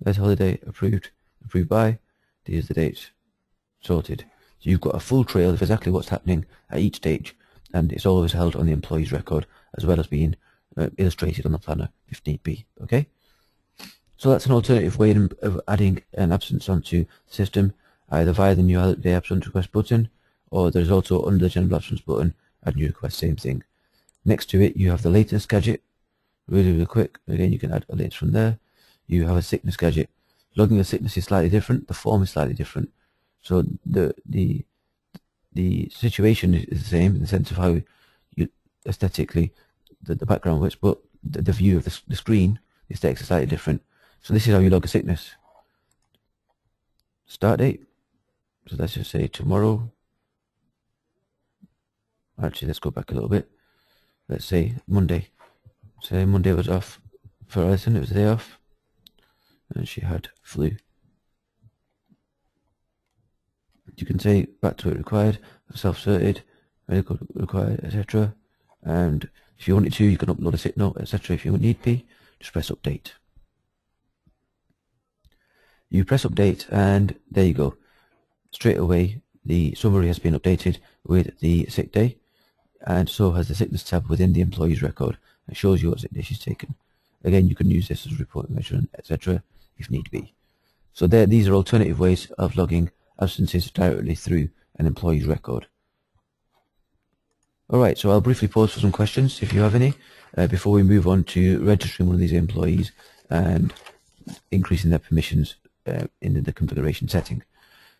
There's holiday approved, approved by, these are the dates, sorted. So you've got a full trail of exactly what's happening at each stage, and it's always held on the employee's record, as well as being illustrated on the planner if need be. Okay? So that's an alternative way of adding an absence onto the system, either via the new holiday absence request button, or there's also under the general absence button, add new request, same thing. Next to it, you have the latest gadget, really quick. Again, you can add a latest from there. You have a sickness gadget. Logging a sickness is slightly different. The form is slightly different. So the situation is the same in the sense of how you aesthetically the background works, but the view of the screen, the aesthetics are slightly different. So this is how you log a sickness. Start date. So let's just say tomorrow. Actually, let's go back a little bit. Let's say Monday. Say Monday was off for Alison, it was a day off. And she had flu. You can say back to it required, self-certed, medical required, etc. And if you wanted to, you can upload a sick note, etc. If you need be, just press update. You press update and there you go. Straight away, the summary has been updated with the sick day, and so has the sickness tab within the employee's record. It shows you what sick day she's taken. Again, you can use this as a reporting measurement, etc. if need be. So these are alternative ways of logging absences directly through an employee's record. Alright, so I'll briefly pause for some questions if you have any, before we move on to registering one of these employees and increasing their permissions in the configuration setting.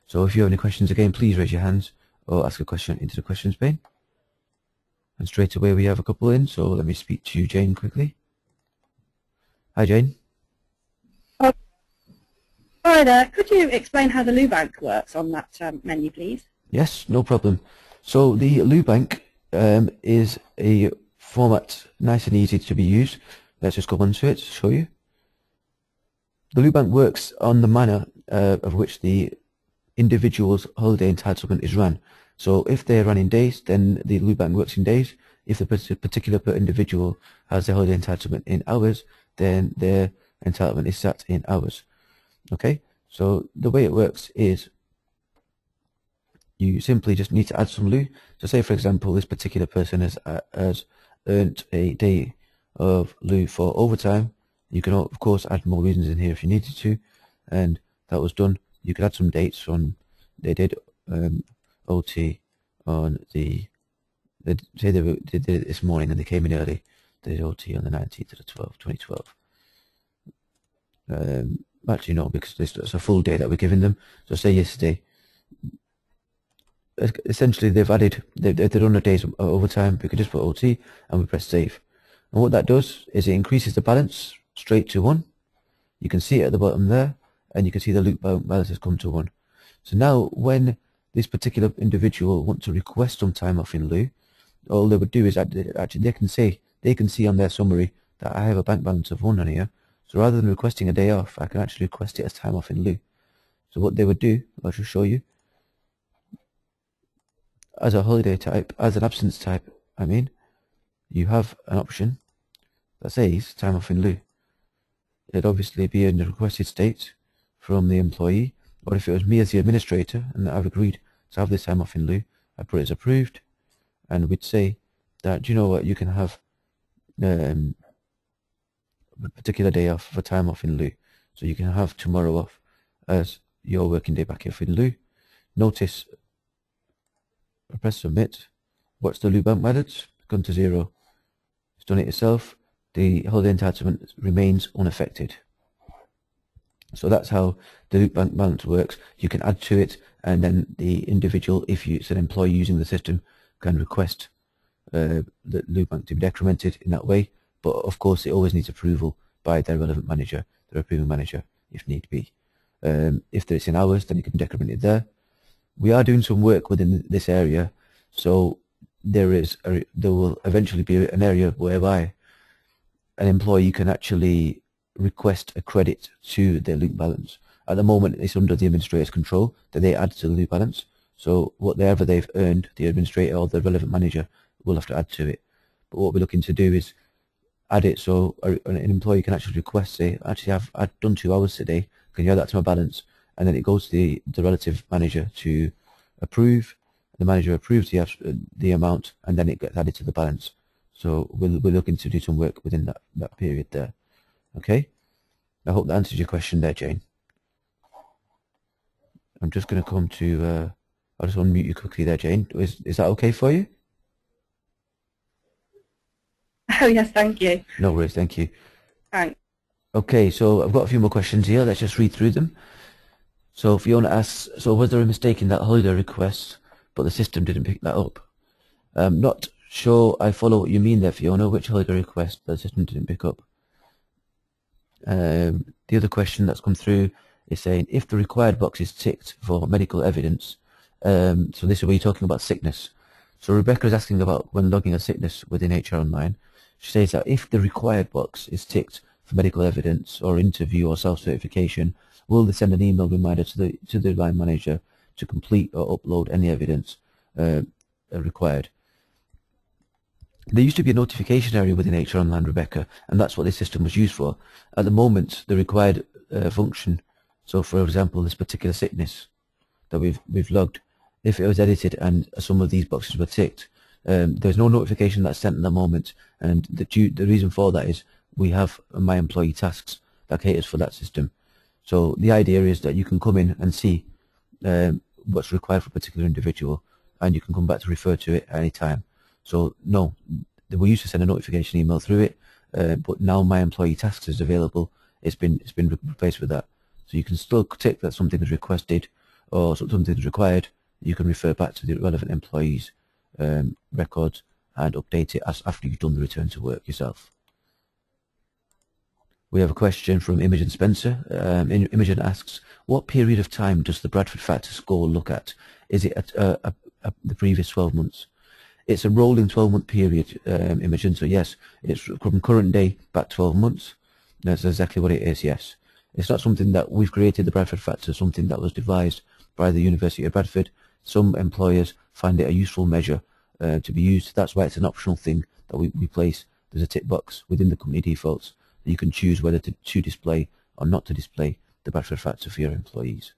So if you have any questions, again, please raise your hands or ask a question into the questions pane. And straight away we have a couple in, so let me speak to Jane quickly. Hi Jane. Oh, hi there. Could you explain how the Lubank works on that menu, please? Yes, no problem. So the Lubank is a format nice and easy to be used. Let's just go onto it to show you. The Lubank works on the manner of which the individual's holiday entitlement is run. So if they're running days, then the Lubank works in days. If the particular individual has their holiday entitlement in hours, then their entitlement is set in hours. Okay, so the way it works is you simply just need to add some lieu. So say, for example, this particular person has earned a day of lieu for overtime. You can, of course, add more reasons in here if you needed to, and that was done. You could add some dates on, they did OT on they did it this morning and they came in early. They did OT on the 19th of the 12th, 2012. Actually no, because it's a full day that we're giving them. So say yesterday, essentially they've done a day's overtime. We could just put OT and we press save. And what that does is it increases the balance straight to 1. You can see it at the bottom there, and you can see the loop balance has come to 1. So now when this particular individual wants to request some time off in lieu, all they would do is actually they can see on their summary that I have a bank balance of 1 on here. So rather than requesting a day off, I can actually request it as time off in lieu. So what they would do, I'll just show you, as a holiday type, as an absence type, you have an option that says time off in lieu. It'd obviously be in the requested state from the employee, or if it was me as the administrator and I've agreed to have this time off in lieu, I put it as approved, and we'd say that, do you know what, you can have a particular day off for time off in lieu. So you can have tomorrow off as your working day back off in lieu. Notice, I press submit. What's the loop bank balance? Gone to 0. It's done it yourself. The holiday entitlement remains unaffected. So that's how the loop bank balance works. You can add to it, and then the individual, if it's an employee using the system, can request the loop bank to be decremented in that way. But of course, it always needs approval by their relevant manager, their approving manager, if need be. If it's in hours, then you can decrement it there. We are doing some work within this area, so there will eventually be an area whereby an employee can actually request a credit to their loop balance. At the moment, it's under the administrator's control that they add to the loop balance. So whatever they've earned, the administrator or the relevant manager will have to add to it. But what we're looking to do is add it so an employee can actually request, say, actually I've done 2 hours today, can you add that to my balance? And then it goes to the relative manager to approve. The manager approves the amount, and then it gets added to the balance. So we're looking to do some work within that period there. Okay, I hope that answers your question there, Jane. I'm just going to come to, I'll just unmute you quickly there, Jane. Is that okay for you? Oh, yes, thank you. No worries, thank you. Thanks. Okay, so I've got a few more questions here. Let's just read through them. So Fiona asks, so was there a mistake in that holiday request, but the system didn't pick that up? Not sure I follow what you mean there, Fiona. Which holiday request the system didn't pick up? The other question that's come through is saying, if the required box is ticked for medical evidence, so this is where you're talking about sickness. So Rebecca is asking about when logging a sickness within HR Online. She says that if the required box is ticked for medical evidence or interview or self-certification, will they send an email reminder to the line manager to complete or upload any evidence required? There used to be a notification area within HR Online, Rebecca, and that's what this system was used for. At the moment, the required function, so for example, this particular sickness that we've logged, if it was edited and some of these boxes were ticked, there's no notification that's sent at the moment, and the reason for that is we have My Employee Tasks that caters for that system. So the idea is that you can come in and see what's required for a particular individual, and you can come back to refer to it at any time. So no, we used to send a notification email through it, but now My Employee Tasks is available. It's been replaced with that. So you can still tick that something is requested or something is required. You can refer back to the relevant employees' records and update it after you've done the return to work yourself. We have a question from Imogen Spencer. Imogen asks, what period of time does the Bradford Factor score look at? Is it at the previous 12 months? It's a rolling 12-month period, Imogen, so yes, it's from current day back 12 months. That's exactly what it is, yes. It's not something that we've created, the Bradford Factor, something that was devised by the University of Bradford. Some employers find it a useful measure to be used. That's why it's an optional thing that we place. There's a tick box within the company defaults that you can choose whether to display or not to display the Bradford Factor for your employees.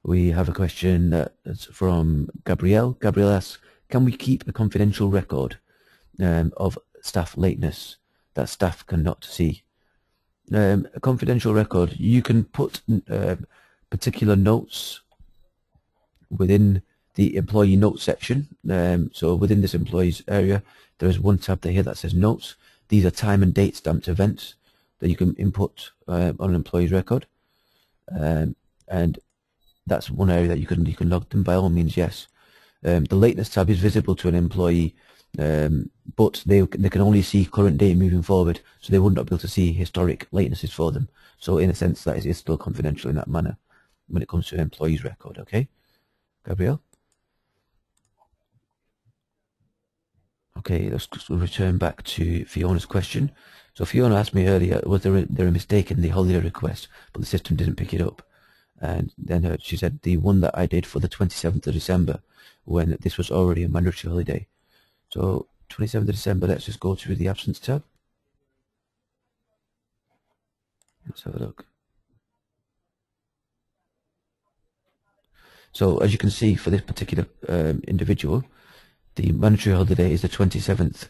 We have a question that's from Gabrielle. Gabrielle asks, can we keep a confidential record of staff lateness that staff cannot see? A confidential record, you can put particular notes within the employee notes section. So within this employees area, there is one tab here that says notes. These are time and date stamped events that you can input on an employee's record, and that's one area that you can log them by all means. Yes, the lateness tab is visible to an employee, but they can only see current date moving forward, so they would not be able to see historic latenesses for them. So in a sense, that is still confidential in that manner when it comes to an employee's record. Okay, Gabrielle. Okay, let's return back to Fiona's question. So Fiona asked me earlier, was there a mistake in the holiday request, but the system didn't pick it up? And then she said the one that I did for the 27th of December, when this was already a mandatory holiday. So 27th of December, let's just go to the absence tab. Let's have a look. So as you can see, for this particular individual, the mandatory holiday is the 27th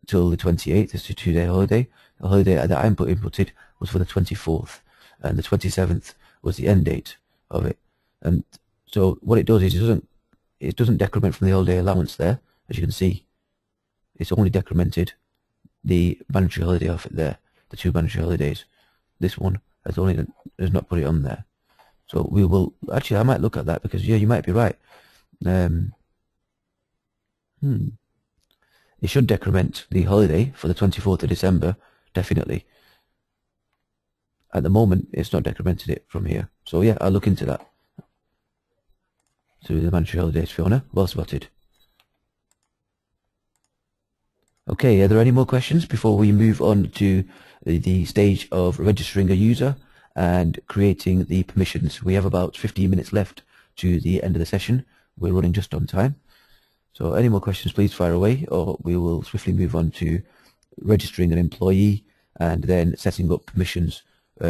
till the 28th. It's a 2-day holiday. The holiday that I inputted was for the 24th, and the 27th was the end date of it. And so what it does is it doesn't decrement from the holiday allowance there. As you can see, it's only decremented the mandatory holiday off it there, the 2 mandatory holidays. This one has not put it on there. So we will actually, I might look at that, because yeah, you might be right. It should decrement the holiday for the 24th of December, definitely. At the moment, it's not decremented it from here. So yeah, I'll look into that. So the mandatory holidays, Fiona, well spotted. Okay, are there any more questions before we move on to the stage of registering a user and creating the permissions? We have about 15 minutes left to the end of the session. We're running just on time. So any more questions, please fire away, or we will swiftly move on to registering an employee and then setting up permissions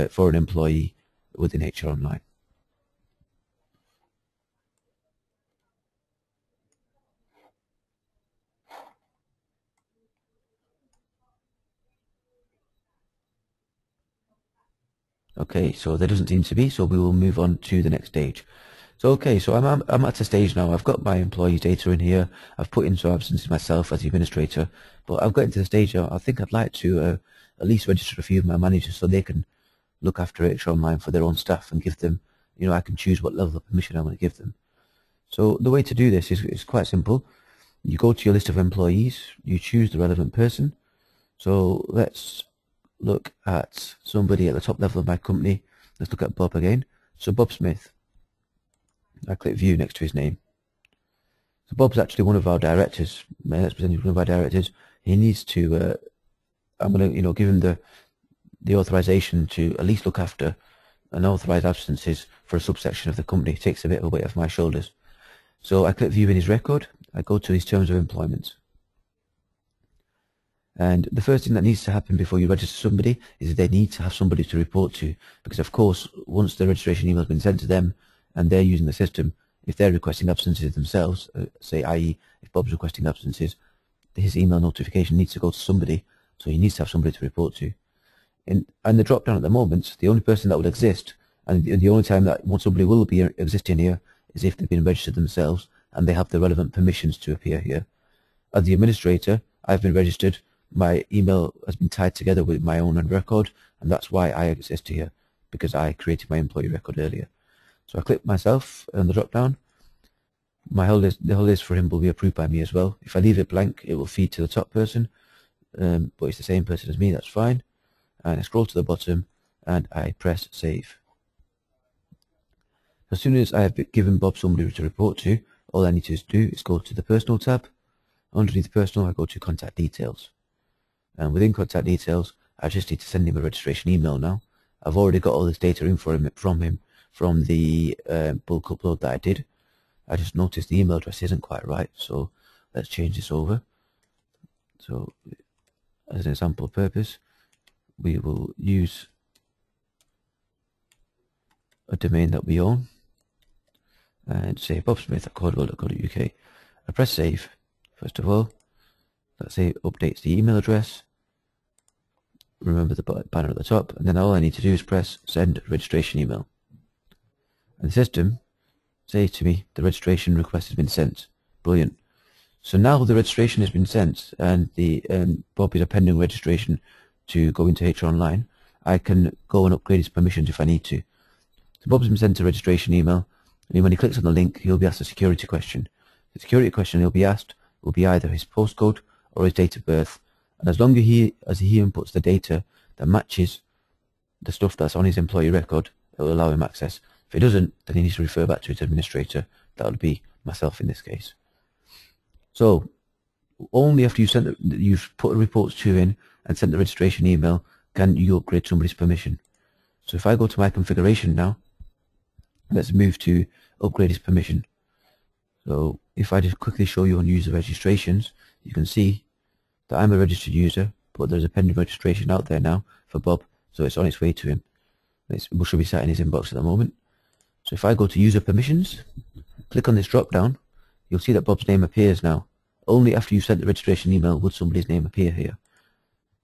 for an employee within HR Online. Okay, so there doesn't seem to be, so we will move on to the next stage. So okay, so I'm at a stage now. I've got my employee data in here. I've put in some absences myself as the administrator, but I've got into the stage now. I think I'd like to at least register a few of my managers so they can look after HR Online for their own staff and give them, I can choose what level of permission I want to give them. So the way to do this is quite simple. You go to your list of employees, you choose the relevant person. So let's look at somebody at the top level of my company. Let's look at Bob again. So Bob Smith. I click view next to his name. So Bob's actually one of our directors. Let's pretend he's one of our directors. He needs to, I'm going to, give him the authorization to at least look after unauthorized absences for a subsection of the company. It takes a bit of a weight off my shoulders. So I click view in his record. I go to his terms of employment. And the first thing that needs to happen before you register somebody is that they need to have somebody to report to, because of course once the registration email has been sent to them and they're using the system, if they're requesting absences themselves, say i.e. if Bob's requesting absences, his email notification needs to go to somebody, so he needs to have somebody to report to. And the drop down at the moment, the only person that would exist, and the only time that somebody will be existing here, is if they've been registered themselves and they have the relevant permissions to appear here. As the administrator, I've been registered. My email has been tied together with my own record, and that's why I exist here, because I created my employee record earlier. So I click myself on the drop down. The holidays for him will be approved by me as well. If I leave it blank, it will feed to the top person, but it's the same person as me, that's fine. And I scroll to the bottom and I press save. As soon as I have given Bob somebody to report to, all I need to do is go to the personal tab. Underneath personal, I go to contact details. And within contact details, I just need to send him a registration email now. I've already got all this data in from him from the bulk upload that I did. I just noticed the email address isn't quite right, so let's change this over. So as an example purpose, we will use a domain that we own and say bobsmith@cordwell.co.uk. I press save. First of all, let's say it updates the email address. Remember the banner at the top, and then all I need to do is press send registration email. And the system says to me the registration request has been sent. Brilliant. So now the registration has been sent and the Bob is a pending registration to go into HR Online. I can go and upgrade his permissions if I need to. So Bob's been sent a registration email, and when he clicks on the link, he'll be asked a security question. The security question he'll be asked will be either his postcode or his date of birth, and as long as he inputs the data that matches the stuff that's on his employee record, it will allow him access. If it doesn't, then he needs to refer back to his administrator. That would be myself in this case. So only after you've put reports to in and sent the registration email can you upgrade somebody's permission. So if I go to my configuration now, let's move to upgrade his permission. So if I just quickly show you on user registrations, you can see that I'm a registered user, but there's a pending registration out there now for Bob, so it's on its way to him. It should be sat in his inbox at the moment. So if I go to user permissions, click on this drop down, you'll see that Bob's name appears now. Only after you sent the registration email would somebody's name appear here.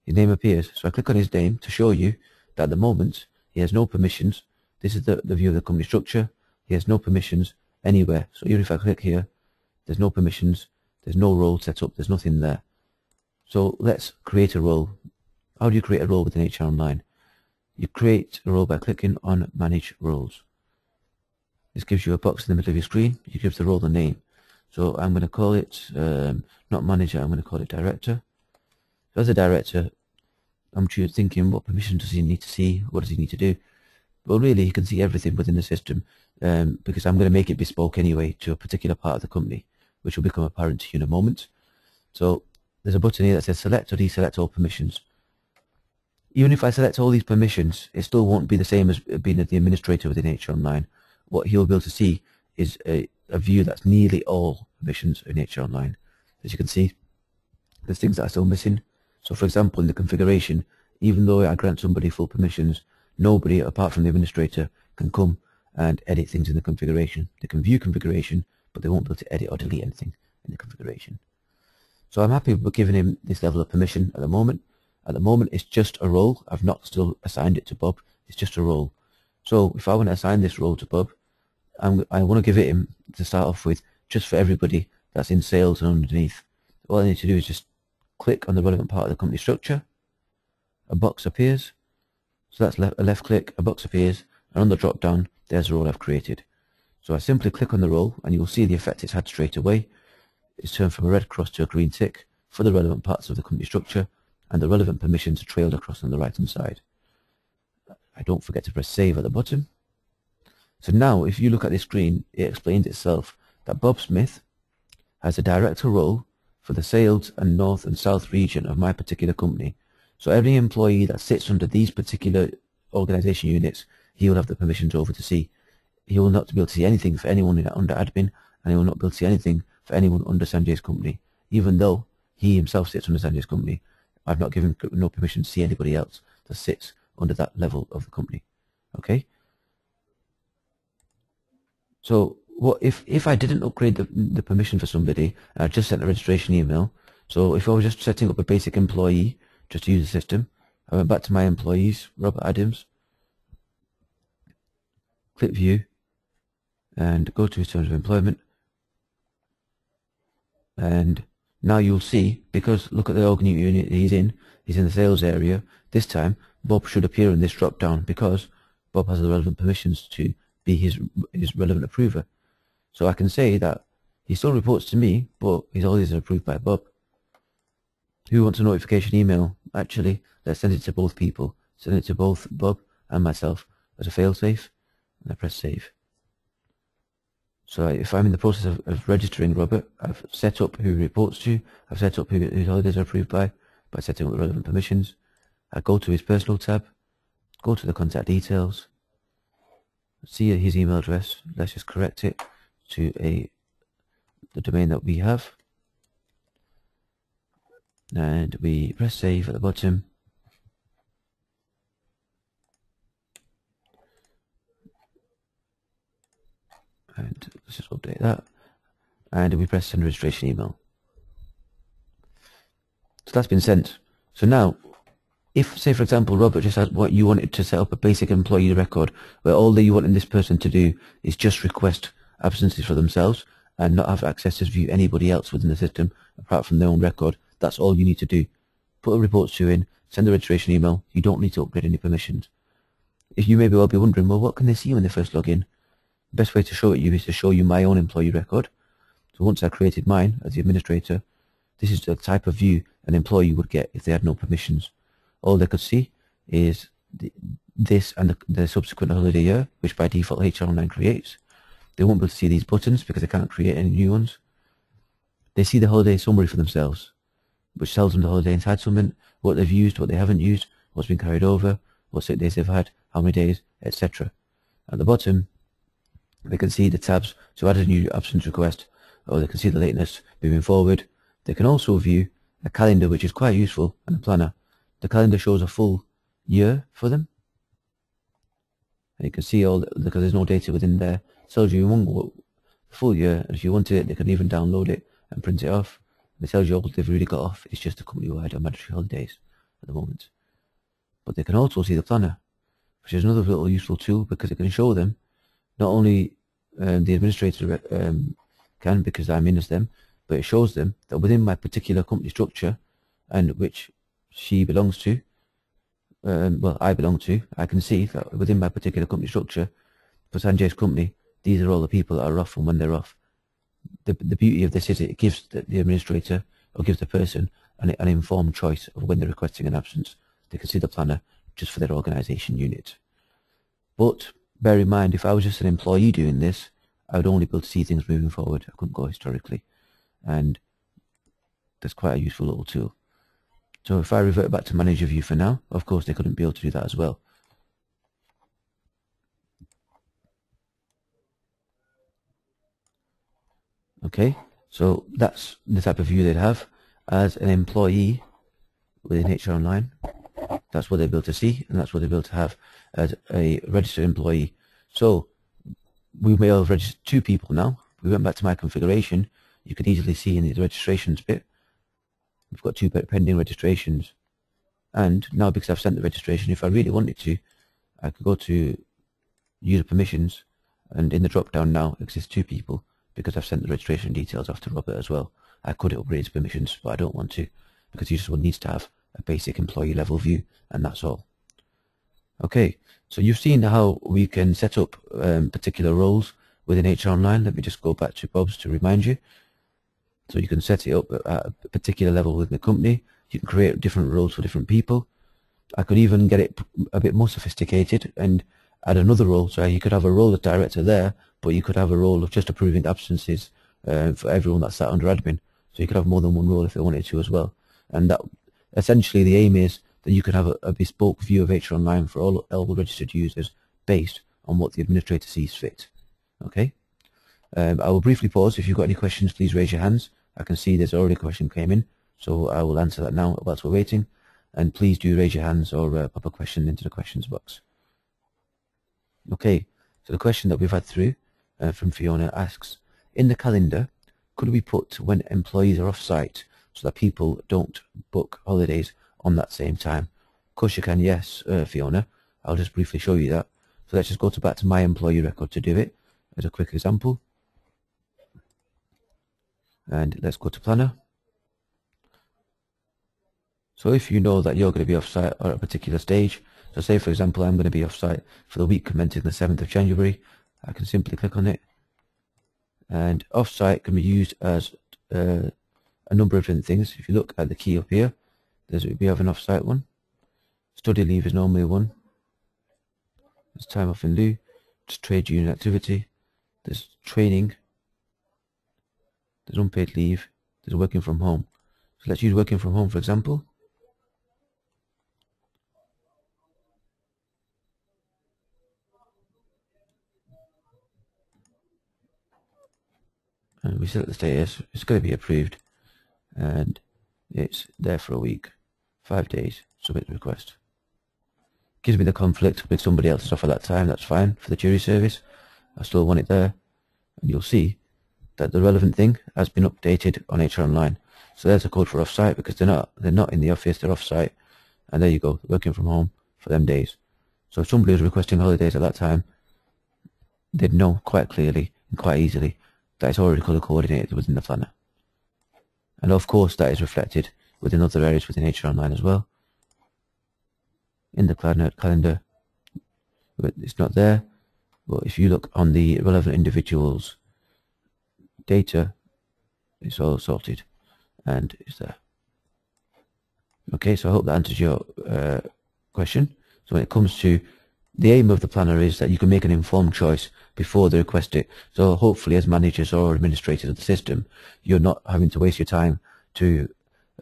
His name appears. So I click on his name to show you that at the moment he has no permissions. This is the view of the company structure. He has no permissions anywhere. So even if I click here, there's no permissions, there's no role set up, there's nothing there. So let's create a role. How do you create a role within HR Online? You create a role by clicking on Manage Roles. This gives you a box in the middle of your screen. You give the role a name. So I'm going to call it, not manager, I'm going to call it director. So as a director, I'm thinking, what permission does he need to see? What does he need to do? Well, really, he can see everything within the system, because I'm going to make it bespoke anyway to a particular part of the company, which will become apparent to you in a moment. So there's a button here that says select or deselect all permissions. Even if I select all these permissions, it still won't be the same as being the administrator within HR Online. What he'll be able to see is a view that's nearly all permissions in HR Online. As you can see, there's things that are still missing. So for example, in the configuration, even though I grant somebody full permissions, nobody apart from the administrator can come and edit things in the configuration. They can view configuration, but they won't be able to edit or delete anything in the configuration. So I'm happy with giving him this level of permission at the moment. At the moment, it's just a role. I've not still assigned it to Bob. It's just a role. So if I want to assign this role to Bob, I want to give it him to start off with, just for everybody that's in sales and underneath. All I need to do is just click on the relevant part of the company structure. A box appears. So that's a left click, a box appears, and on the drop down, there's the role I've created. So I simply click on the role, and you'll see the effect it's had straight away. It's turned from a red cross to a green tick for the relevant parts of the company structure, and the relevant permissions are trailed across on the right hand side. I don't forget to press save at the bottom. So now if you look at this screen, it explains itself that Bob Smith has a director role for the sales and north and south region of my particular company. So every employee that sits under these particular organization units, he will have the permissions over to see. He will not be able to see anything for anyone under admin, and he will not be able to see anything for anyone under Sanjay's company, even though he himself sits under Sanjay's company. I've not given no permission to see anybody else that sits under that level of the company. Okay. So what if I didn't upgrade the permission for somebody, I just sent a registration email. So if I was just setting up a basic employee just to use the system, I went back to my employees, Robert Adams, click view, and go to his terms of employment. And now you'll see, because look at the organ unit he's in the sales area. This time, Bob should appear in this drop down because Bob has the relevant permissions to be his relevant approver. So I can say that he still reports to me, but he's always approved by Bob. Who wants a notification email? Actually, let's send it to both people. Send it to both Bob and myself as a failsafe, and I press save. So if I'm in the process of registering Robert, I've set up who he reports to, I've set up who his holidays are approved by setting up the relevant permissions. I go to his personal tab, go to the contact details, see his email address. Let's just correct it to the domain that we have, and we press save at the bottom. And let's just update that, and we press send registration email. So that's been sent. So now, if, say for example, Robert just has what you wanted to set up a basic employee record, where all that you wanted this person to do is just request absences for themselves and not have access to view anybody else within the system apart from their own record, that's all you need to do. Put a reports to in, send the registration email. You don't need to upgrade any permissions. If you may well be wondering, well, what can they see when they first log in? The best way to show it you is to show you my own employee record. So once I created mine as the administrator, this is the type of view an employee would get if they had no permissions. All they could see is this and the subsequent holiday year, which by default HR Online creates. They won't be able to see these buttons because they can't create any new ones. They see the holiday summary for themselves, which tells them the holiday entitlement, what they've used, what they haven't used, what's been carried over, what sick days they've had, how many days, etc. At the bottom, they can see the tabs to add a new absence request, or they can see the lateness moving forward. They can also view a calendar, which is quite useful, and a planner. The calendar shows a full year for them, And you can see all because there's no data within there. It tells you in one go the full year, and if you wanted it, they can even download it and print it off. And it tells you all they've really got off. It's just the company-wide or mandatory holidays at the moment. But they can also see the planner, which is another little useful tool because it can show them not only the administrator can, because I'm in as them, but it shows them that within my particular company structure, and which she belongs to, well, I belong to, I can see that within my particular company structure, for Sanjay's company, these are all the people that are off and when they're off. The beauty of this is it gives the administrator, or gives the person, an informed choice of when they're requesting an absence. They can see the planner just for their organisation unit. But bear in mind, if I was just an employee doing this, I would only be able to see things moving forward. I couldn't go historically. And that's quite a useful little tool. So if I revert back to manager view for now, of course they couldn't be able to do that as well. Okay, so that's the type of view they'd have as an employee within HR Online. That's what they'll be able to see, and that's what they'll be able to have as a registered employee. So we may have registered 2 people now. We went back to my configuration. You can easily see in the registrations bit, we've got 2 pending registrations. And now because I've sent the registration, if I really wanted to, I could go to user permissions, and in the drop down now exists 2 people because I've sent the registration details off to Robert as well. I could upgrade his permissions, but I don't want to because he just needs to have a basic employee level view, and that's all. Okay, so you've seen how we can set up particular roles within HR Online. Let me just go back to Bob's to remind you. So you can set it up at a particular level within the company. You can create different roles for different people. I could even get it a bit more sophisticated and add another role. So you could have a role as director there, but you could have a role of just approving absences for everyone that's sat under admin. So you could have more than one role if they wanted to as well. And that essentially the aim is that you can have a bespoke view of HR Online for all registered users based on what the administrator sees fit. Okay. I will briefly pause. If you've got any questions, please raise your hands. I can see there's already a question came in, so I will answer that now whilst we're waiting. And please do raise your hands or pop a question into the questions box. Okay, so the question that we've had through from Fiona asks, in the calendar, could we put when employees are off-site so that people don't book holidays on that same time? Of course you can, yes, Fiona. I'll just briefly show you that. So let's just go back to my employee record to do it as a quick example. And let's go to planner. So if you know that you're going to be off-site at a particular stage, so say for example I'm going to be off-site for the week commencing the 7th of January, I can simply click on it. And off-site can be used as a number of different things. If you look at the key up here, we have an off-site one. Study leave is normally one. There's time off in lieu. There's trade union activity. There's training. There's unpaid leave. There's working from home. So let's use working from home for example. And we select the status. It's going to be approved. And it's there for a week. 5 days. Submit the request. Gives me the conflict with somebody else off at that time. That's fine for the jury service. I still want it there. And you'll see that the relevant thing has been updated on HR Online. So there's a code for off-site because they're not in the office, they're off-site. And there you go, working from home for them days. So if somebody was requesting holidays at that time, they'd know quite clearly and quite easily that it's already colour coordinated within the planner. And of course that is reflected within other areas within HR Online as well. In the calendar, it's not there, but if you look on the relevant individuals data, it's all sorted and it's there. Okay, so I hope that answers your question. So when it comes to the aim of the planner is that you can make an informed choice before they request it. So hopefully as managers or administrators of the system, you're not having to waste your time to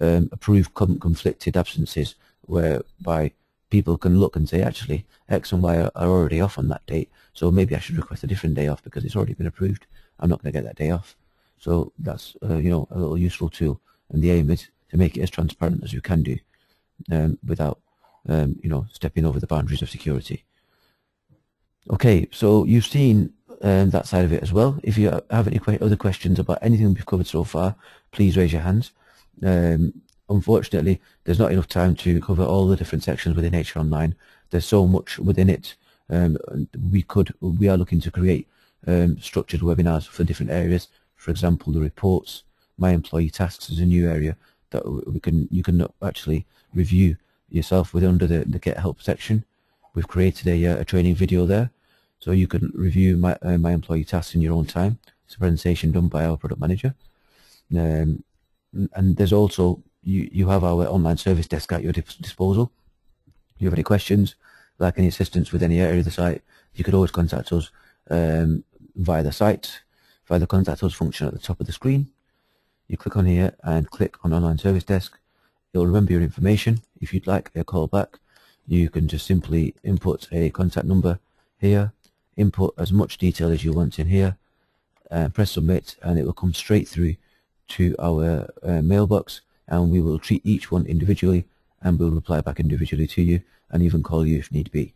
approve conflicted absences whereby people can look and say, actually, X and Y are already off on that date, so maybe I should request a different day off because it's already been approved. I'm not going to get that day off. So that's you know, a little useful tool, and the aim is to make it as transparent as you can do without you know, stepping over the boundaries of security. Okay, so you've seen that side of it as well. If you have any other questions about anything we've covered so far, please raise your hands. Unfortunately, there's not enough time to cover all the different sections within HR Online. There's so much within it. We are looking to create structured webinars for different areas. For example, the reports, my employee tasks is a new area that you can actually review yourself with under the Get Help section. We've created a training video there, so you can review my employee tasks in your own time. It's a presentation done by our product manager. And there's also, you have our online service desk at your disposal. If you have any questions, like any assistance with any area of the site, you could always contact us via the site, via the contact us function at the top of the screen. You click on here and click on online service desk. It'll remember your information. If you'd like a call back, you can just simply input a contact number here, input as much detail as you want in here, press submit, and it will come straight through to our mailbox, and we will treat each one individually, and we'll reply back individually to you and even call you if need be.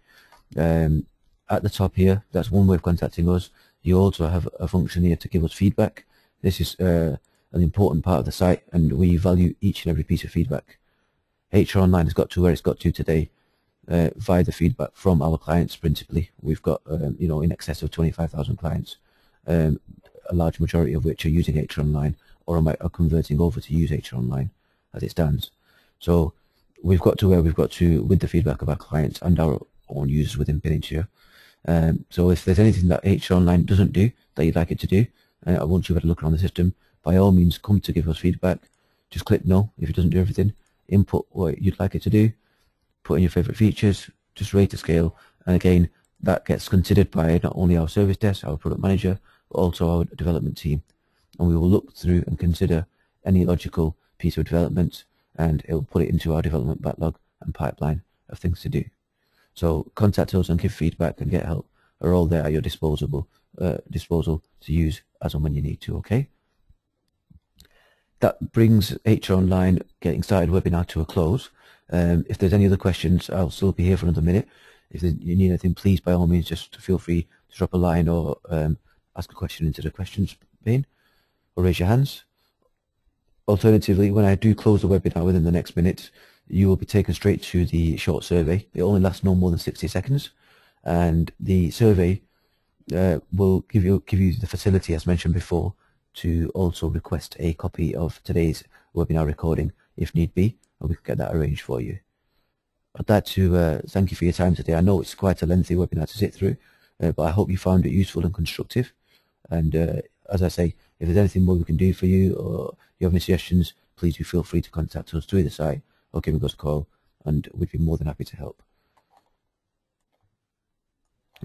At the top here, that's one way of contacting us. You also have a function here to give us feedback. This is an important part of the site, and we value each and every piece of feedback. HR Online has got to where it's got to today via the feedback from our clients principally. We've got in excess of 25,000 clients, a large majority of which are using HR Online or are converting over to use HR Online as it stands. So we've got to where we've got to with the feedback of our clients and our own users within Peninsula. So if there's anything that HR Online doesn't do that you'd like it to do, once you've had a look around the system, by all means come to give us feedback. Just click no if it doesn't do everything. Input what you'd like it to do, put in your favorite features, just rate the scale, and again that gets considered by not only our service desk, our product manager, but also our development team, and we will look through and consider any logical piece of development, and it will put it into our development backlog and pipeline of things to do. So contact us and give feedback and get help are all there at your disposal to use as and when you need to. Okay. That brings HR Online Getting Started webinar to a close. If there's any other questions, I'll still be here for another minute. If you need anything, please, by all means, just feel free to drop a line or ask a question into the questions pane or raise your hands. Alternatively, when I do close the webinar within the next minute, you will be taken straight to the short survey. It only lasts no more than 60 seconds. And the survey will give you the facility, as mentioned before, to also request a copy of today's webinar recording if need be, and we can get that arranged for you. I'd like to thank you for your time today. I know it's quite a lengthy webinar to sit through, but I hope you found it useful and constructive. And as I say, if there's anything more we can do for you or you have any suggestions, please do feel free to contact us through the site or give us a call, and we'd be more than happy to help.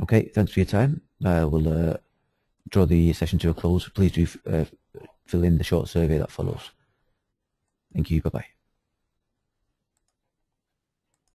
Okay, thanks for your time. We'll draw the session to a close. Please do fill in the short survey that follows. Thank you. Bye-bye.